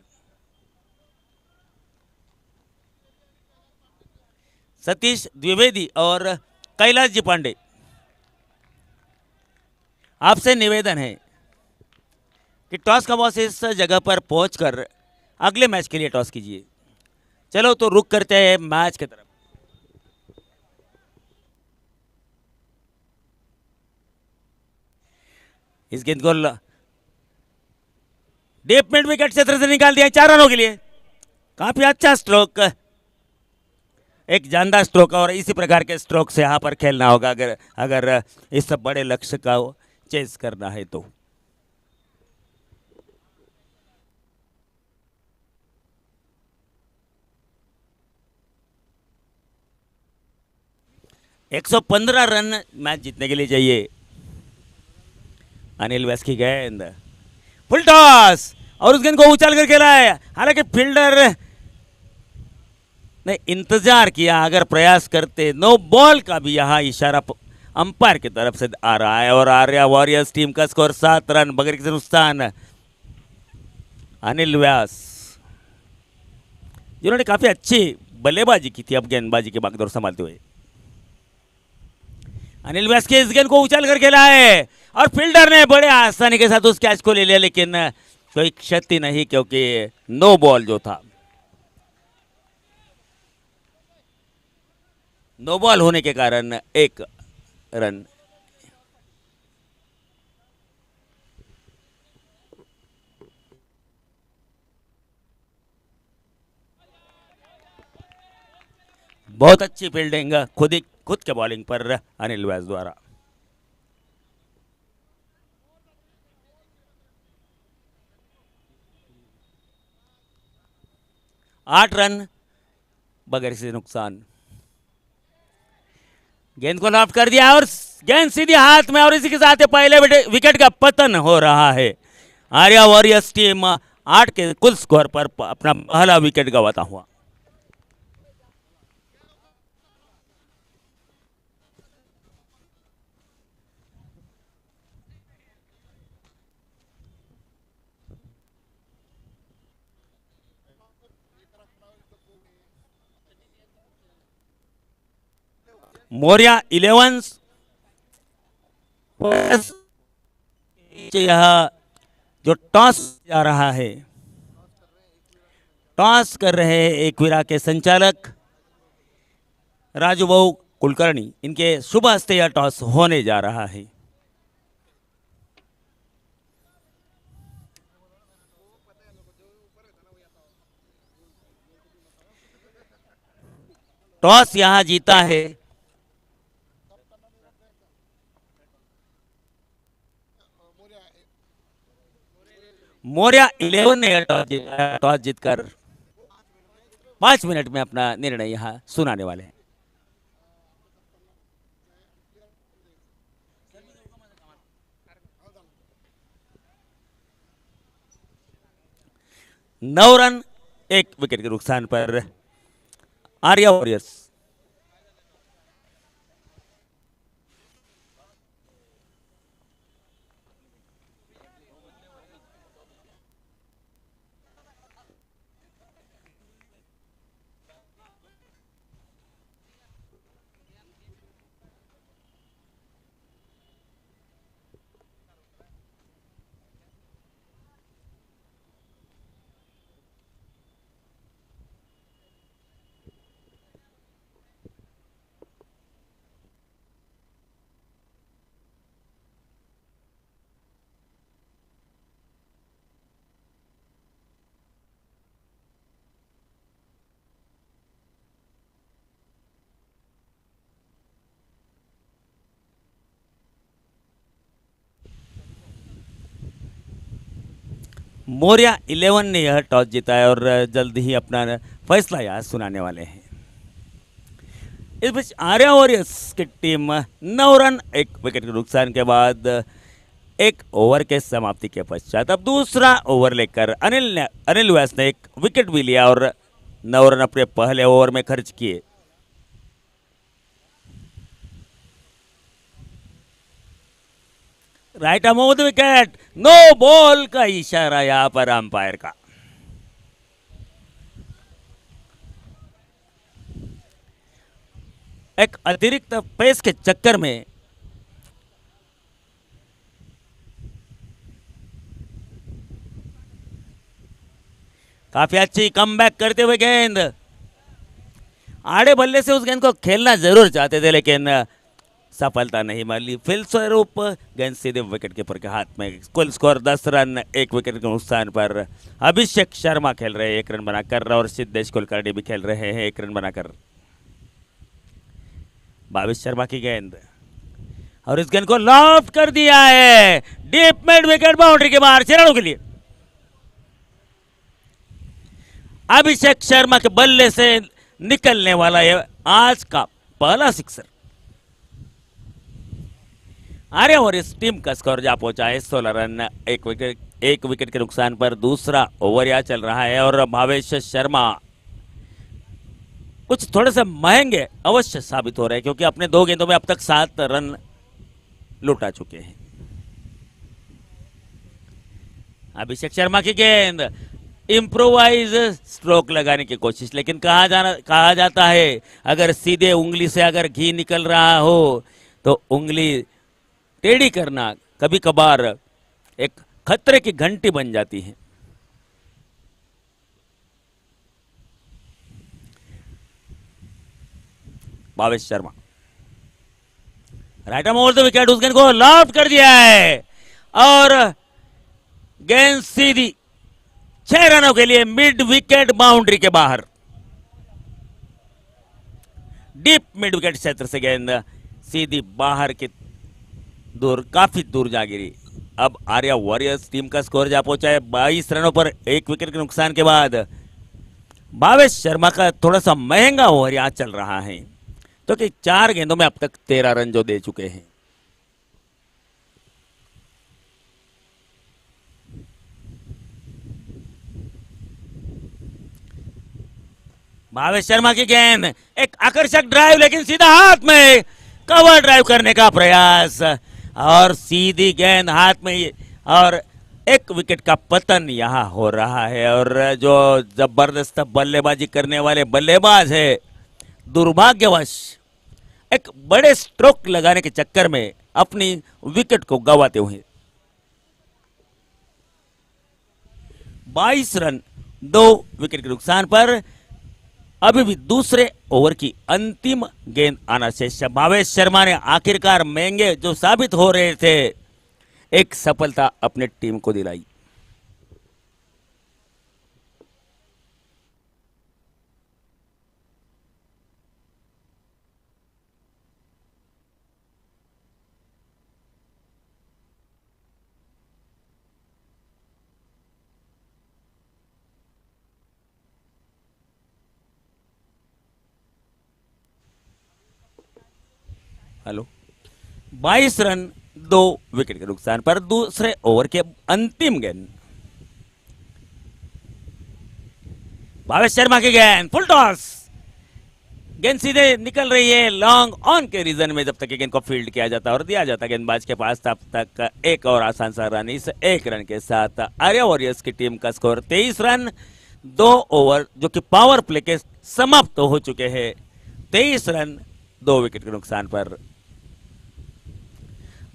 सतीश द्विवेदी और कैलाश जी पांडे, आपसे निवेदन है कि टॉस का बॉस इस जगह पर पहुंचकर अगले मैच के लिए टॉस कीजिए। चलो तो रुक करते हैं मैच की तरफ। इस गेंद को डीप मिड विकेट क्षेत्र से निकाल दिया 4 रनों के लिए। काफी अच्छा स्ट्रोक, एक जानदार स्ट्रोक, और इसी प्रकार के स्ट्रोक से यहाँ पर खेलना होगा अगर अगर इस बड़े लक्ष्य का चेस करना है तो। एक 115 रन मैच जीतने के लिए चाहिए। अनिल वैस की गेंद, फुल टॉस, और उस गेंद को उछाल कर खेला है। हालांकि फील्डर ने इंतजार किया, अगर प्रयास करते। नो बॉल का भी यहाँ इशारा अंपायर की तरफ से आ रहा है और आर्या वॉरियर्स टीम का स्कोर 7 रन बगैर किसी नुकसान। अनिल व्यास जिन्होंने काफी अच्छी बल्लेबाजी की थी, अब गेंदबाजी की बागडोर संभालते हुए। अनिल व्यास के इस गेंद को उछाल कर खेला है और फील्डर ने बड़े आसानी के साथ उस कैच को ले लिया, लेकिन कोई क्षति नहीं क्योंकि नो बॉल जो था। नो बॉल होने के कारण 1 रन। बहुत अच्छी फील्डिंग खुद के बॉलिंग पर अनिल व्यास द्वारा। आठ रन बगैर किसी नुकसान। गेंद को लॉफ्ट कर दिया और गेंद सीधी हाथ में, और इसी के साथ पहले विकेट का पतन हो रहा है। आर्या वॉरियर्स टीम 8 के कुल स्कोर पर अपना पहला विकेट गंवाता हुआ। मौर्या 11 यह जो टॉस जा रहा है, टॉस कर रहे हैं एकवीरा के संचालक राजू भाऊ कुलकर्णी। इनके शुभ हस्ते यह टॉस होने जा रहा है। टॉस यहां जीता है मौर्या 11 ने टॉस जीतकर 5 मिनट में अपना निर्णय यहां सुनाने वाले हैं। नौ रन 1 विकेट के नुकसान पर आर्या वॉरियर्स। मौर्या 11 ने यह टॉस जीता है और जल्द ही अपना फैसला यहाँ सुनाने वाले हैं। इस बीच आर्या वॉरियर्स की टीम 9 रन 1 विकेट के नुकसान के बाद 1 ओवर के समाप्ति के पश्चात अब दूसरा ओवर लेकर अनिल व्यास ने 1 विकेट भी लिया और 9 रन अपने पहले ओवर में खर्च किए। Right arm over the wicket, no ball का इशारा यहां पर अंपायर का। एक अतिरिक्त पेस के चक्कर में काफी अच्छी कमबैक करते हुए गेंद, आड़े बल्ले से उस गेंद को खेलना जरूर चाहते थे लेकिन सफलता नहीं मिली। फलस्वरूप गेंद सीधे विकेट कीपर के हाथ में। कुल स्कोर 10 रन, 1 विकेट के नुकसान पर। अभिषेक शर्मा खेल रहे हैं 1 रन बनाकर और सिद्धेश कुलकर्णी भी खेल रहे हैं 1 रन बनाकर। भावेश शर्मा की गेंद और इस गेंद को लॉफ्ट कर दिया है डीप मिड विकेट, बाउंड्री के बाहर 6 रनों के लिए। अभिषेक शर्मा के बल्ले से निकलने वाला है आज का पहला सिक्सर। आर्य और इस टीम का स्कोर जा पहुंचा है 16 रन, 1 विकेट के नुकसान पर। दूसरा ओवर यहां चल रहा है और भावेश शर्मा कुछ थोड़े से महंगे अवश्य साबित हो रहे हैं क्योंकि अपने 2 गेंदों में अब तक 7 रन लुटा चुके हैं। अभिषेक शर्मा की गेंद, इम्प्रोवाइज स्ट्रोक लगाने की कोशिश, लेकिन कहा जाता है अगर सीधे उंगली से अगर घी निकल रहा हो तो उंगली टेढ़ी करना कभी कभार एक खतरे की घंटी बन जाती है। Bhavesh Sharma right arm over the wicket, उस गेंद को लॉफ्ट कर दिया है और गेंद सीधी 6 रनों के लिए मिड विकेट, बाउंड्री के बाहर। डीप मिड विकेट क्षेत्र से गेंद सीधी बाहर की दूर, काफी दूर जा गिरी। अब आर्या वॉरियर्स टीम का स्कोर जा पहुंचा है 22 रनों पर 1 विकेट के नुकसान के बाद। भावेश शर्मा का थोड़ा सा महंगा ओवर यहां चल रहा है तो कि 4 गेंदों में अब तक 13 रन जो दे चुके हैं। भावेश शर्मा की गेंद, एक आकर्षक ड्राइव लेकिन सीधा हाथ में, कवर ड्राइव करने का प्रयास और सीधी गेंद हाथ में और 1 विकेट का पतन यहां हो रहा है। और जो जबरदस्त बल्लेबाजी करने वाले बल्लेबाज है दुर्भाग्यवश एक बड़े स्ट्रोक लगाने के चक्कर में अपनी विकेट को गंवाते हुए। 22 रन 2 विकेट के नुकसान पर अभी भी दूसरे ओवर की अंतिम गेंद आना शेष। भावेश शर्मा ने आखिरकार महंगे जो साबित हो रहे थे एक सफलता अपने टीम को दिलाई। हेलो, 22 रन 2 विकेट के नुकसान पर दूसरे ओवर के अंतिम गेंद। भावेश शर्मा की गेंद, फुल टॉस, गेंद सीधे निकल रही है लॉन्ग ऑन के रीजन में। जब तक गेंद को फील्ड किया जाता और दिया जाता गेंदबाज के पास तब तक एक और आसान सा रन। इस 1 रन के साथ आर्या वॉरियर्स की टीम का स्कोर 23 रन 2 ओवर जो कि पावर प्ले के समाप्त हो चुके हैं। 23 रन 2 विकेट के नुकसान पर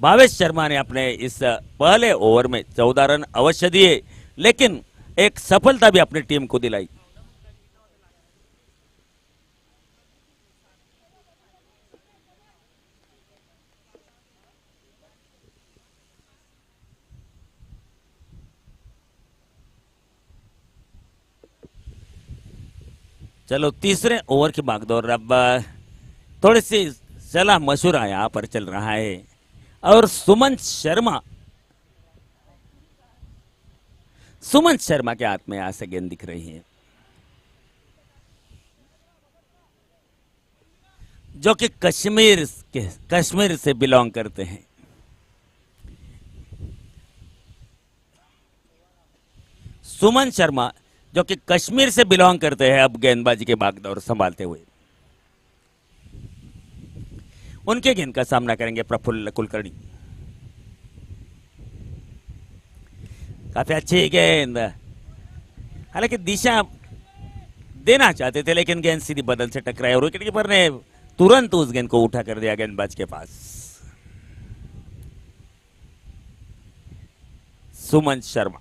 भावेश शर्मा ने अपने इस पहले ओवर में 14 रन अवश्य दिए लेकिन एक सफलता भी अपनी टीम को दिलाई। चलो तीसरे ओवर की भागदौड़ अब थोड़ी सी सलाह मशूरा यहां पर चल रहा है और सुमन शर्मा के हाथ में यहां से गेंद दिख रही है जो कि कश्मीर से बिलोंग करते हैं। सुमन शर्मा जो कि कश्मीर से बिलोंग करते हैं अब गेंदबाजी के भागदौड़ संभालते हुए उनके गेंद का सामना करेंगे प्रफुल्ल कुलकर्णी। काफी अच्छी गेंद, हालांकि दिशा देना चाहते थे लेकिन गेंद सीधी बदल से टकराई और विकेट कीपर ने तुरंत उस गेंद को उठा कर दिया गेंदबाज के पास। सुमन शर्मा,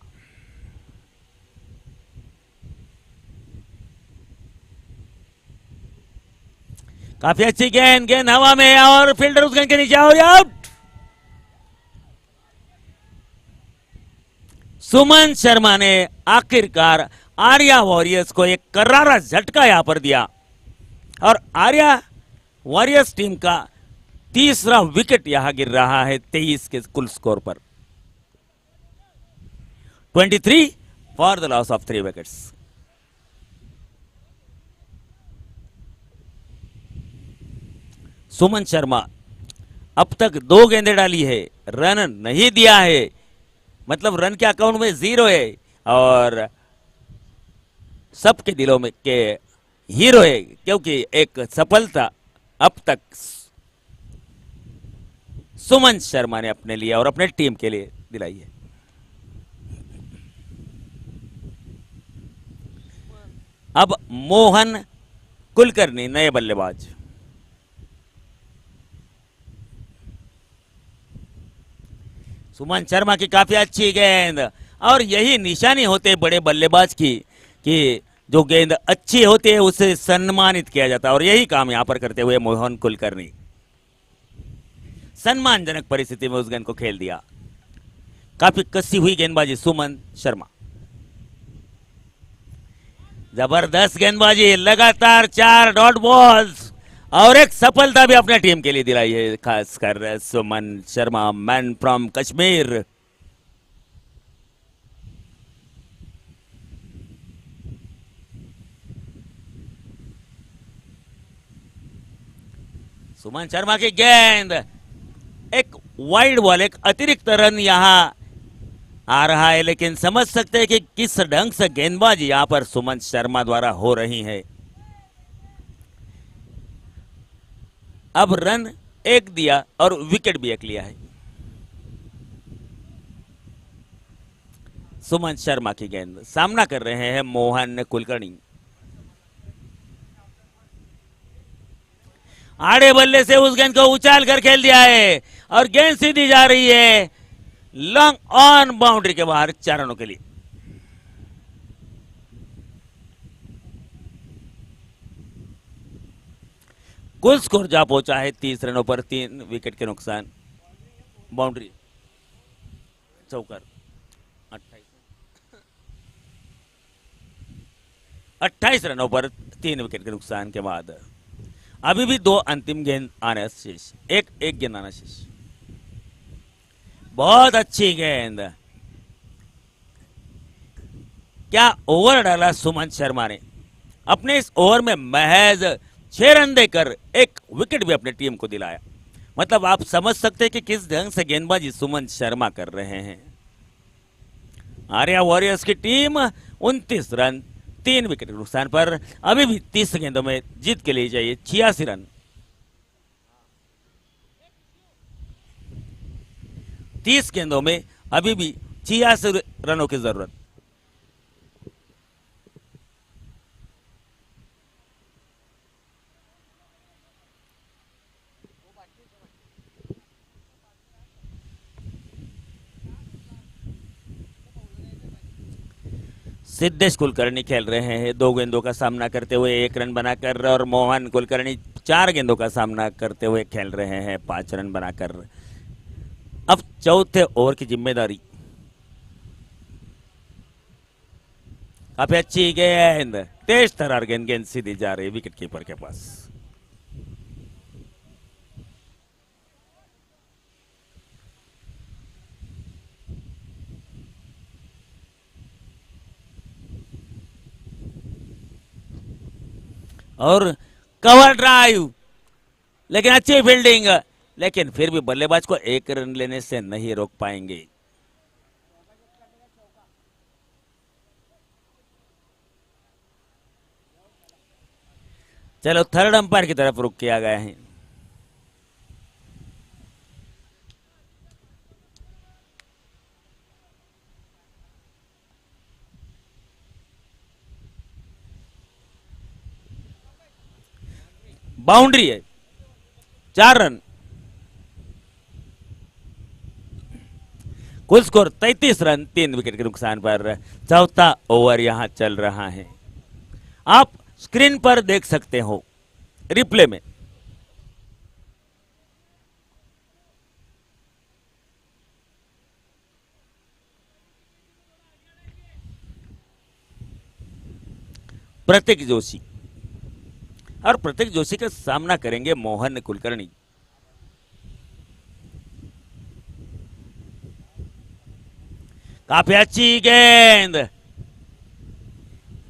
काफी अच्छी गेंद, गेंद हवा में और फील्डर उस गेंद के नीचे और आउट। सुमन शर्मा ने आखिरकार आर्या वॉरियर्स को एक करारा झटका यहां पर दिया और आर्या वॉरियर्स टीम का तीसरा विकेट यहां गिर रहा है 23 के कुल स्कोर पर। 23 for the loss of 3 wickets. Suman Sharma अब तक 2 गेंदें डाली है, रन नहीं दिया है, मतलब रन के अकाउंट में 0 है और सबके दिलों में के हीरो है क्योंकि एक सफलता अब तक सुमन शर्मा ने अपने लिए और अपने टीम के लिए दिलाई है। अब मोहन कुलकर्णी नए बल्लेबाज। सुमन शर्मा की काफी अच्छी गेंद और यही निशानी होते बड़े बल्लेबाज की कि जो गेंद अच्छी होती है उसे सम्मानित किया जाता है और यही काम यहां पर करते हुए मोहन कुलकर्णी सम्मानजनक परिस्थिति में उस गेंद को खेल दिया। काफी कसी हुई गेंदबाजी सुमन शर्मा, जबरदस्त गेंदबाजी, लगातार 4 डॉट बॉल्स और एक सफलता भी अपने टीम के लिए दिलाई है, खासकर सुमन शर्मा, मैन फ्रॉम कश्मीर। सुमन शर्मा की गेंद, एक वाइड बॉल, एक अतिरिक्त रन यहां आ रहा है लेकिन समझ सकते हैं कि किस ढंग से गेंदबाजी यहां पर सुमन शर्मा द्वारा हो रही है। अब रन 1 दिया और विकेट भी 1 लिया है। सुमन शर्मा की गेंद, सामना कर रहे हैं मोहन कुलकर्णी। आड़े बल्ले से उस गेंद को उछाल कर खेल दिया है और गेंद सीधी जा रही है लॉन्ग ऑन बाउंड्री के बाहर 4 रनों के लिए। कुल स्कोर जा पहुंचा है 30 रनों पर 3 विकेट के नुकसान। बाउंड्री चौकर 28 रनों पर 3 विकेट के नुकसान के बाद अभी भी 2 अंतिम गेंद आने शेष, एक गेंद आना शेष। बहुत अच्छी गेंद, क्या ओवर डाला सुमन शर्मा ने। अपने इस ओवर में महज 6 रन देकर 1 विकेट भी अपनी टीम को दिलाया। मतलब आप समझ सकते हैं कि किस ढंग से गेंदबाजी सुमन शर्मा कर रहे हैं। आर्या वॉरियर्स की टीम 29 रन 3 विकेट के नुकसान पर अभी भी 30 गेंदों में जीत के लिए चाहिए 86 रन। 30 गेंदों में अभी भी 86 रनों की जरूरत। सिद्धेश कुलकर्णी खेल रहे हैं 2 गेंदों का सामना करते हुए 1 रन बनाकर और मोहन कुलकर्णी 4 गेंदों का सामना करते हुए खेल रहे हैं 5 रन बनाकर। अब चौथे ओवर की जिम्मेदारी। काफी अच्छी गेंद, तेज तरार गेंद, गेंद सीधी जा रही विकेट कीपर के पास। और कवर ड्राइव, लेकिन अच्छी फील्डिंग, लेकिन फिर भी बल्लेबाज को 1 रन लेने से नहीं रोक पाएंगे। चलो थर्ड अंपायर की तरफ रुख किया गया है। बाउंड्री है, 4 रन। कुल स्कोर 33 रन 3 विकेट के नुकसान पर चौथा ओवर यहां चल रहा है। आप स्क्रीन पर देख सकते हो रिप्ले में। प्रतीक जोशी, और प्रतीक जोशी का सामना करेंगे मोहन कुलकर्णी। काफी अच्छी गेंद,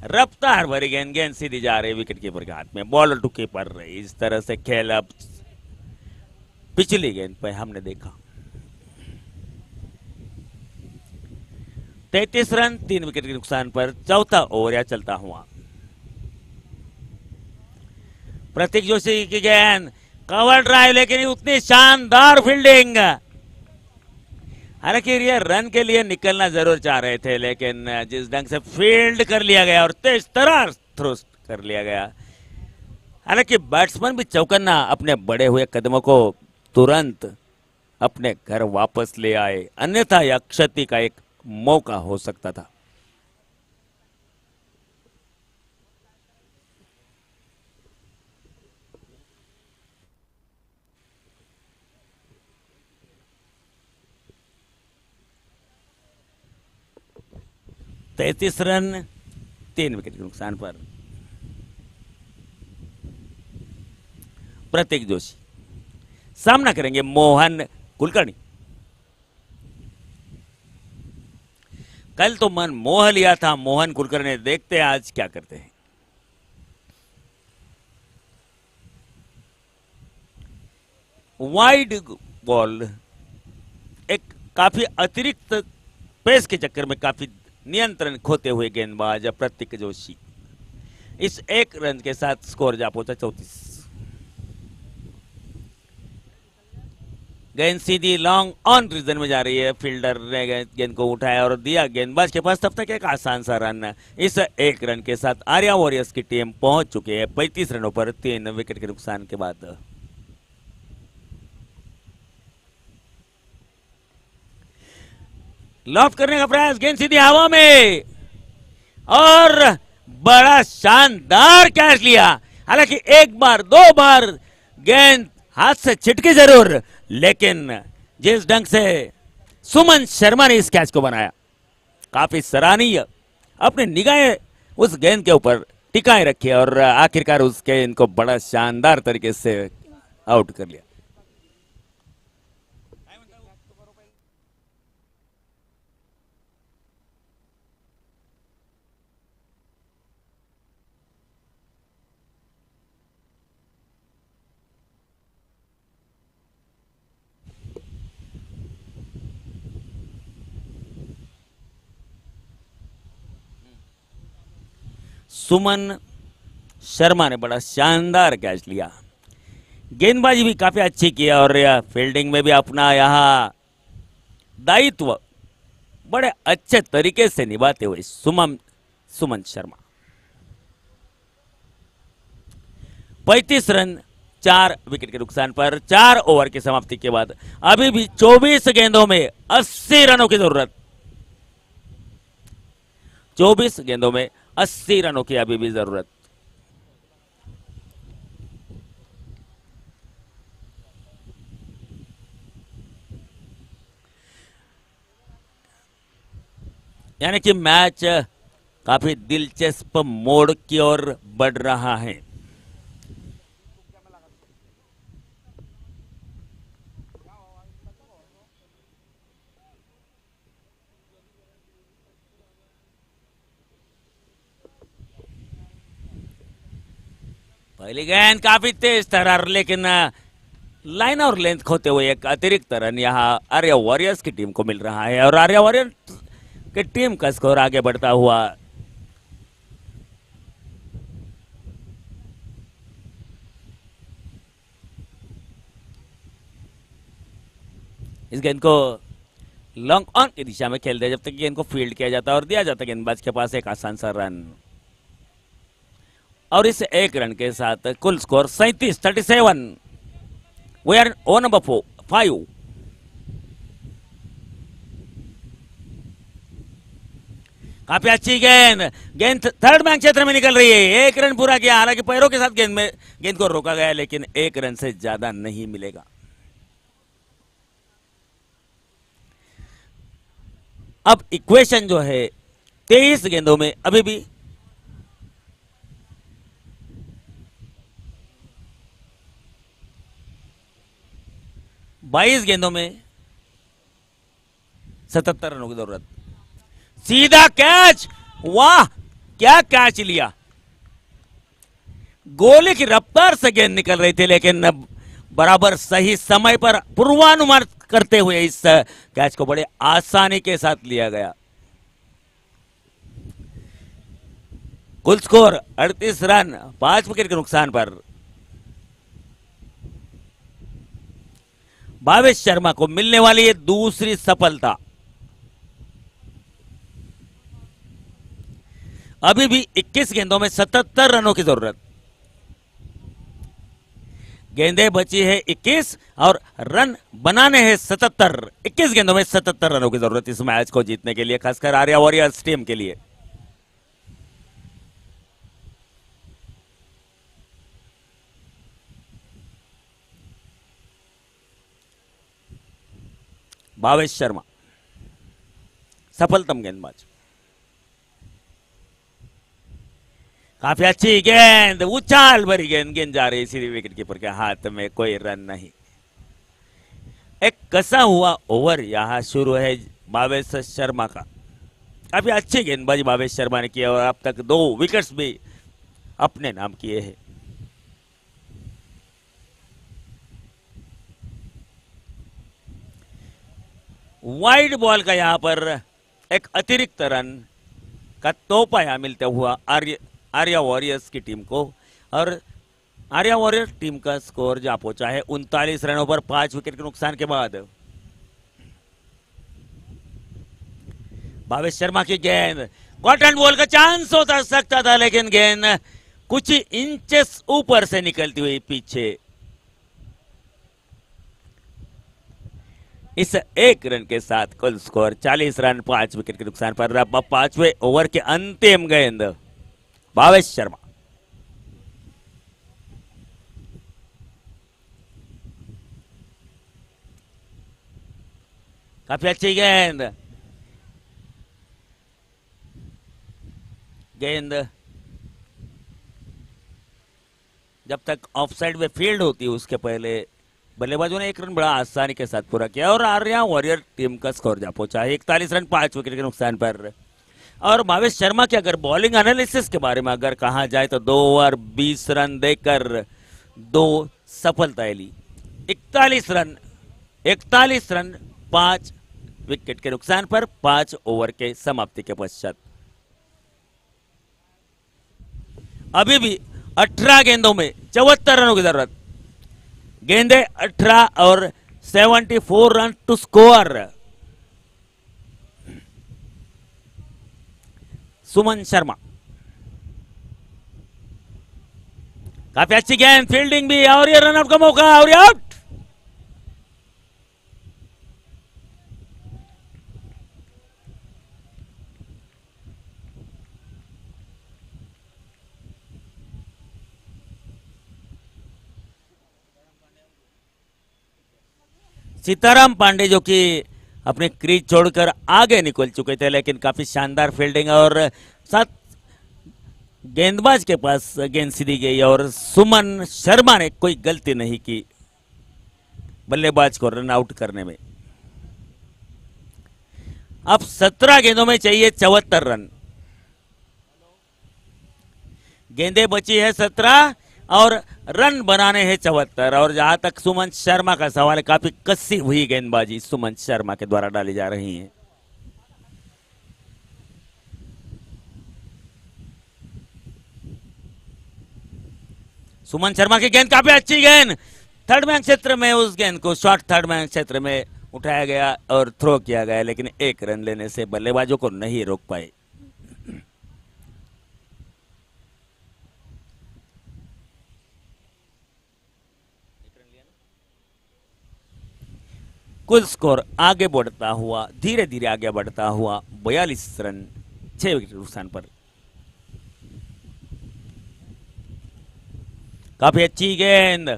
रफ्तार भरी गेंद, गेंद सीधी जा रही विकेट कीपर के हाथ में, बॉलर टू कीपर। इस तरह से खेल अब पिछली गेंद पे हमने देखा। 33 रन 3 विकेट के नुकसान पर चौथा ओवर या चलता हुआ। प्रतीक जोशी की गेंद, कवर ड्राइव, लेकिन उतनी शानदार फील्डिंग। हालांकि ये रन के लिए निकलना जरूर चाह रहे थे, लेकिन जिस ढंग से फील्ड कर लिया गया और तेज तरार थ्रो कर लिया गया। हालांकि बैट्समैन भी चौकन्ना अपने बढ़े हुए कदमों को तुरंत अपने घर वापस ले आए, अन्यथा यह क्षति का एक मौका हो सकता था। तैतीस रन 3 विकेट के नुकसान पर प्रतीक जोशी सामना करेंगे मोहन कुलकर्णी। कल तो मन मोह लिया था मोहन कुलकर्णी ने, देखते हैं आज क्या करते हैं। वाइड बॉल, एक काफी अतिरिक्त पेस के चक्कर में काफी नियंत्रण खोते हुए गेंदबाज प्रतीक जोशी इस एक रन के साथ स्कोर जा पहुंचा 34। गेंद सीधी लॉन्ग ऑन रीजन में जा रही है, फील्डर ने गेंद को उठाया और दिया गेंदबाज के पास, तब तक एक आसान सा रन। इस एक रन के साथ आर्या वॉरियर्स की टीम पहुंच चुकी है 35 रनों पर 3 विकेट के नुकसान के बाद। लॉफ्ट करने का प्रयास, गेंद सीधी हवा में और बड़ा शानदार कैच लिया। हालांकि एक बार 2 बार गेंद हाथ से छिटकी जरूर, लेकिन जिस ढंग से सुमन शर्मा ने इस कैच को बनाया काफी सराहनीय। अपनी निगाहें उस गेंद के ऊपर टिकाए रखी और आखिरकार उस गेंद को बड़ा शानदार तरीके से आउट कर लिया। सुमन शर्मा ने बड़ा शानदार कैच लिया, गेंदबाजी भी काफी अच्छी की और फील्डिंग में भी अपना यहां दायित्व बड़े अच्छे तरीके से निभाते हुए सुमन शर्मा। 35 रन 4 विकेट के नुकसान पर 4 ओवर की समाप्ति के बाद अभी भी 24 गेंदों में 80 रनों की जरूरत। 24 गेंदों में 80 रनों की अभी भी जरूरत। यानी कि मैच काफी दिलचस्प मोड़ की ओर बढ़ रहा है। पहली गेंद काफी तेज तरार, लेकिन लाइन और लेंथ खोते हुए एक अतिरिक्त रन यहां आर्या वॉरियर्स की टीम को मिल रहा है और आर्या वॉरियर्स की टीम का स्कोर आगे बढ़ता हुआ इस गेंद को लॉन्ग ऑन की दिशा में खेल दिया, जब तक गेंद को फील्ड किया जाता और दिया जाता गेंदबाज के पास एक आसान सा रन। और इस एक रन के साथ कुल score 37 we are over number 5। काफी अच्छी गेंद, गेंद थर्ड मैन क्षेत्र में निकल रही है। एक रन पूरा किया, हालांकि पैरों के साथ गेंद को रोका गया, लेकिन एक रन से ज्यादा नहीं मिलेगा। अब इक्वेशन जो है 23 गेंदों में अभी भी बाईस गेंदों में 77 रनों की जरूरत। सीधा कैच, वाह क्या कैच लिया। गोले की रफ्तार से गेंद निकल रही थी, लेकिन बराबर सही समय पर पूर्वानुमान करते हुए इस कैच को बड़े आसानी के साथ लिया गया। कुल स्कोर 38 रन 5 विकेट के नुकसान पर भावेश शर्मा को मिलने वाली है दूसरी सफलता। अभी भी 21 गेंदों में 77 रनों की जरूरत। गेंदें बची है 21 और रन बनाने हैं 77। 21 गेंदों में 77 रनों की जरूरत इस मैच को जीतने के लिए, खासकर आर्या वॉरियर्स टीम के लिए। भावेश शर्मा सफलतम गेंदबाज। काफी अच्छी गेंद, उछाल भरी गेंद, गेंद जा रही सीधी विकेट कीपर के हाथ में, कोई रन नहीं। एक कसा हुआ ओवर यहां शुरू है भावेश शर्मा का। काफी अच्छी गेंदबाजी भावेश शर्मा ने किया और अब तक 2 विकेट्स भी अपने नाम किए हैं। वाइड बॉल का यहां पर एक अतिरिक्त रन का तोहफा यहां मिलता हुआ आर्या वॉरियर्स की टीम को, और आर्या वॉरियर्स टीम का स्कोर जा पहुंचा है 39 रनों पर 5 विकेट के नुकसान के बाद। भावेश शर्मा की गेंद, कॉटन बॉल का चांस होता सकता था, लेकिन गेंद कुछ ही इंचेस ऊपर से निकलती हुई पीछे। इस एक रन के साथ कुल स्कोर 40 रन 5 विकेट के नुकसान पर। अब 5वें ओवर के अंतिम गेंद भावेश शर्मा। काफी अच्छी गेंद, जब तक ऑफसाइड में फील्ड होती है उसके पहले बल्लेबाजों ने एक रन बड़ा आसानी के साथ पूरा किया और आर्या वॉरियर टीम का स्कोर जा पहुंचा है 41 रन 5 विकेट के नुकसान पर। और भावेश शर्मा के अगर बॉलिंग एनालिसिस के बारे में अगर कहा जाए तो 2 ओवर 20 रन देकर 2 सफलताएं ली। 41 रन 5 विकेट के नुकसान पर 5 ओवर के समाप्ति के पश्चात। अभी भी 18 गेंदों में 74 रनों की जरूरत। गेंदे 18 और 74 run to score. Suman Sharma, काफी अच्छी गेंद, फील्डिंग भी, और ये रनआउट का मौका, और ये आउट। सीताराम पांडे जो कि अपने क्रीज छोड़कर आगे निकल चुके थे, लेकिन काफी शानदार फील्डिंग और साथ गेंदबाज के पास गेंद सीधी गई और सुमन शर्मा ने कोई गलती नहीं की बल्लेबाज को रन आउट करने में। अब 17 गेंदों में चाहिए 74 रन। गेंदें बची है 17 और रन बनाने हैं 74। और जहां तक सुमन शर्मा का सवाल है, काफी कसी हुई गेंदबाजी सुमन शर्मा के द्वारा डाली जा रही है। सुमन शर्मा की गेंद, काफी अच्छी गेंद, थर्ड मैन क्षेत्र में उस गेंद को शॉर्ट थर्ड मैन क्षेत्र में उठाया गया और थ्रो किया गया, लेकिन एक रन लेने से बल्लेबाजों को नहीं रोक पाए। कुल स्कोर आगे बढ़ता हुआ, धीरे धीरे आगे बढ़ता हुआ 42 रन 6 विकेट के नुकसान पर। काफी अच्छी गेंद,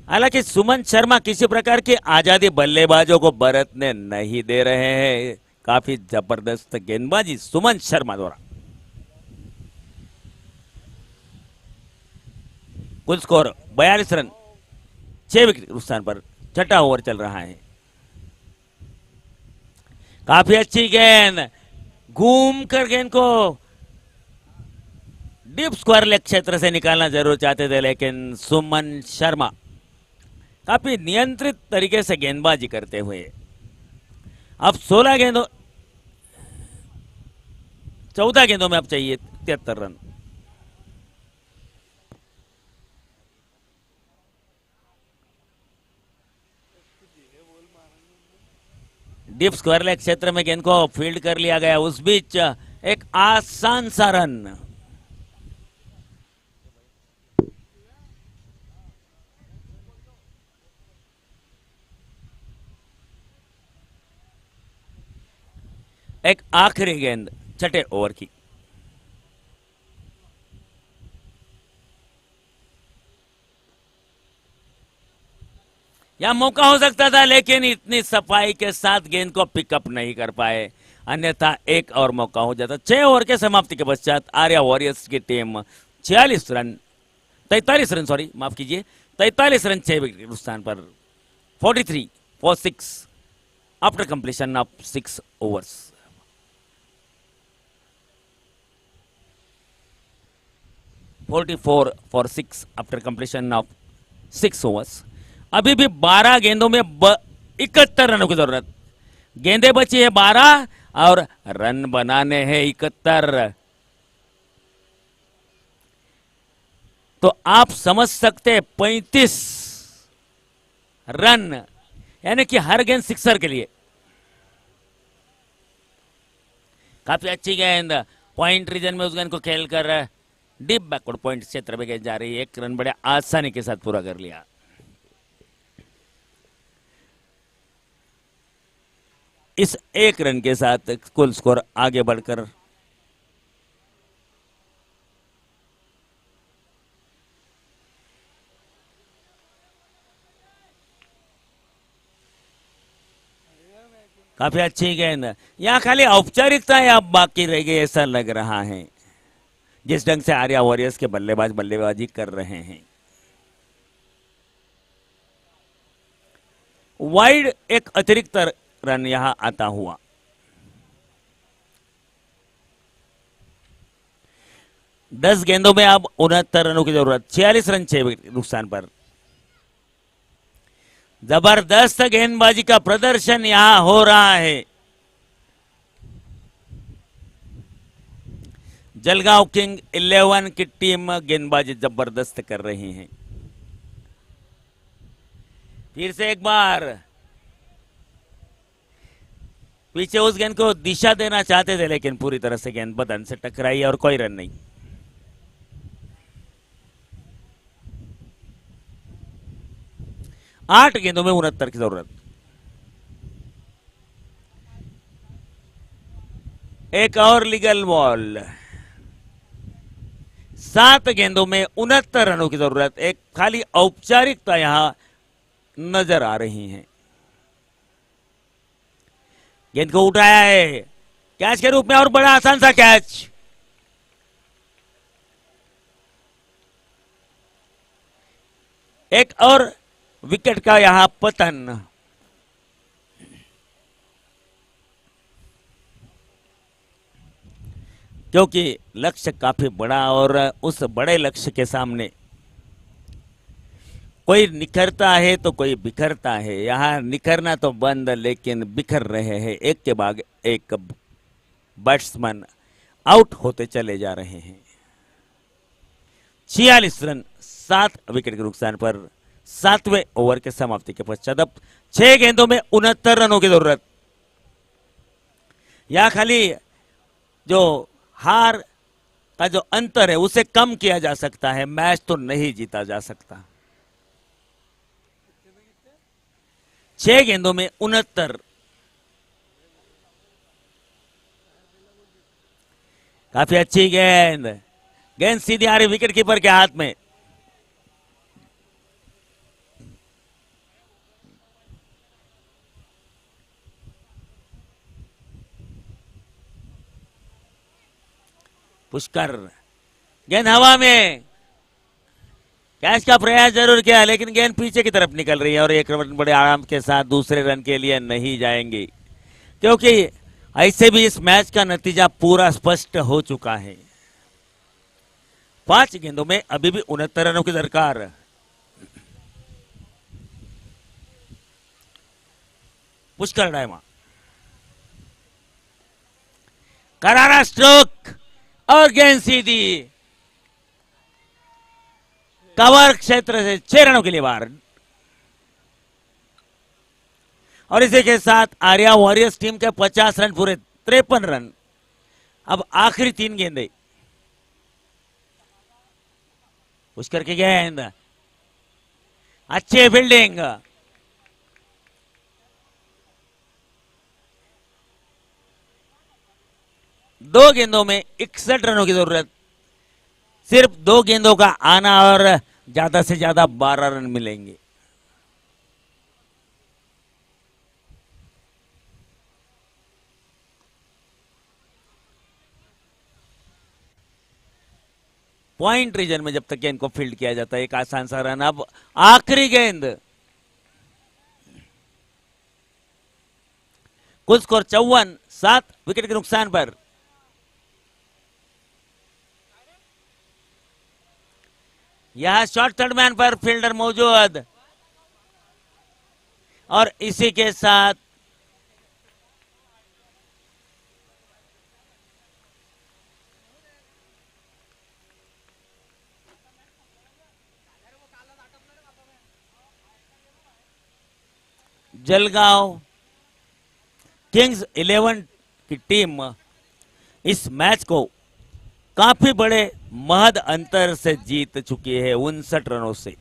हालांकि सुमन शर्मा किसी प्रकार की आजादी बल्लेबाजों को बरतने नहीं दे रहे हैं। काफी जबरदस्त गेंदबाजी सुमन शर्मा द्वारा। कुल स्कोर 42 रन 6 विकेट के नुकसान पर। छठा ओवर चल रहा है। काफी अच्छी गेंद, घूम कर गेंद को डीप स्क्वायर लेग क्षेत्र से निकालना जरूर चाहते थे, लेकिन सुमन शर्मा काफी नियंत्रित तरीके से गेंदबाजी करते हुए अब 14 गेंदों में अब चाहिए 73 रन। डीप स्क्वायर लेग क्षेत्र में गेंद को फील्ड कर लिया गया, उस बीच एक आसान सा रन। एक आखिरी गेंद छठे ओवर की। यह मौका हो सकता था, लेकिन इतनी सफाई के साथ गेंद को पिकअप नहीं कर पाए, अन्यथा एक और मौका हो जाता। 6 ओवर के समाप्ति के पश्चात आर्या वॉरियर्स की टीम 43 रन 43 रन 6 विकेट के नुकसान पर 43 for 6 after completion of 6 overs. (44 for 6 after completion of 6 overs. अभी भी 12 गेंदों में 71 रनों की जरूरत। गेंदें बची है 12 और रन बनाने हैं 71। तो आप समझ सकते हैं 35 रन, यानी कि हर गेंद सिक्सर के लिए। काफी अच्छी गेंद, पॉइंट रीजन में उस गेंद को खेलकर डीप बैकवर्ड पॉइंट क्षेत्र में गेंद जा रही है। 1 रन बड़े आसानी के साथ पूरा कर लिया। इस 1 रन के साथ कुल स्कोर आगे बढ़कर काफी अच्छी गेंद, यहां खाली औपचारिकताएं अब बाकी रह गई ऐसा लग रहा है, जिस ढंग से आर्या वॉरियर्स के बल्लेबाज बल्लेबाजी कर रहे हैं। वाइड एक अतिरिक्त रन यहां आता हुआ। दस गेंदों में अब 69 रनों की जरूरत। 46 रन 6 विकेट नुकसान पर। जबरदस्त गेंदबाजी का प्रदर्शन यहां हो रहा है। जलगांव किंग 11 की टीम गेंदबाजी जबरदस्त कर रही है। फिर से एक बार पीछे उस गेंद को दिशा देना चाहते थे, लेकिन पूरी तरह से गेंद बदन से टकराई और कोई रन नहीं। आठ गेंदों में 69 की जरूरत। एक और लीगल बॉल। 7 गेंदों में 69 रनों की जरूरत। एक खाली औपचारिकता यहां नजर आ रही है। गेंद को उठाया है कैच के रूप में और बड़ा आसान सा कैच। एक और विकेट का यहां पतन। क्योंकि लक्ष्य काफी बड़ा और उस बड़े लक्ष्य के सामने कोई निखरता है तो कोई बिखरता है। यहां निखरना तो बंद, लेकिन बिखर रहे हैं। एक के बाद एक बैट्समैन आउट होते चले जा रहे हैं। 46 रन 7 विकेट के नुकसान पर 7वें ओवर के समाप्ति के पश्चात अब 6 गेंदों में 69 रनों की जरूरत। या खाली जो हार का जो अंतर है उसे कम किया जा सकता है, मैच तो नहीं जीता जा सकता। 6 गेंदों में 69। काफी अच्छी गेंद, गेंद सीधी आ रही विकेट कीपर के हाथ में। पुष्कर, गेंद हवा में, कैच का प्रयास जरूर किया लेकिन गेंद पीछे की तरफ निकल रही है और एक रन बड़े आराम के साथ दूसरे रन के लिए नहीं जाएंगे, क्योंकि ऐसे भी इस मैच का नतीजा पूरा स्पष्ट हो चुका है। 5 गेंदों में अभी भी 69 रनों की दरकार। पुष्कर डायमा, करारा स्ट्रोक और गेंद सीधी कवर क्षेत्र से 6 रनों के लिए बाहर। और इसी के साथ आर्या वॉरियर्स टीम के 50 रन पूरे, 53 रन। अब आखिरी 3 गेंदे। पुष्कर की गेंद, अच्छी फील्डिंग, दो गेंदों में 61 रनों की जरूरत। सिर्फ 2 गेंदों का आना और ज्यादा से ज्यादा 12 रन मिलेंगे। पॉइंट रीजन में जब तक गेंद को फील्ड किया जाता है एक आसान सा रन। अब आखिरी गेंद, कुल स्कोर 54, 7 विकेट के नुकसान पर। यह शॉर्ट थर्ड मैन पर फील्डर मौजूद और इसी के साथ जलगांव किंग्स 11 की टीम इस मैच को काफी बड़े महद अंतर से जीत चुकी है 59 रनों से।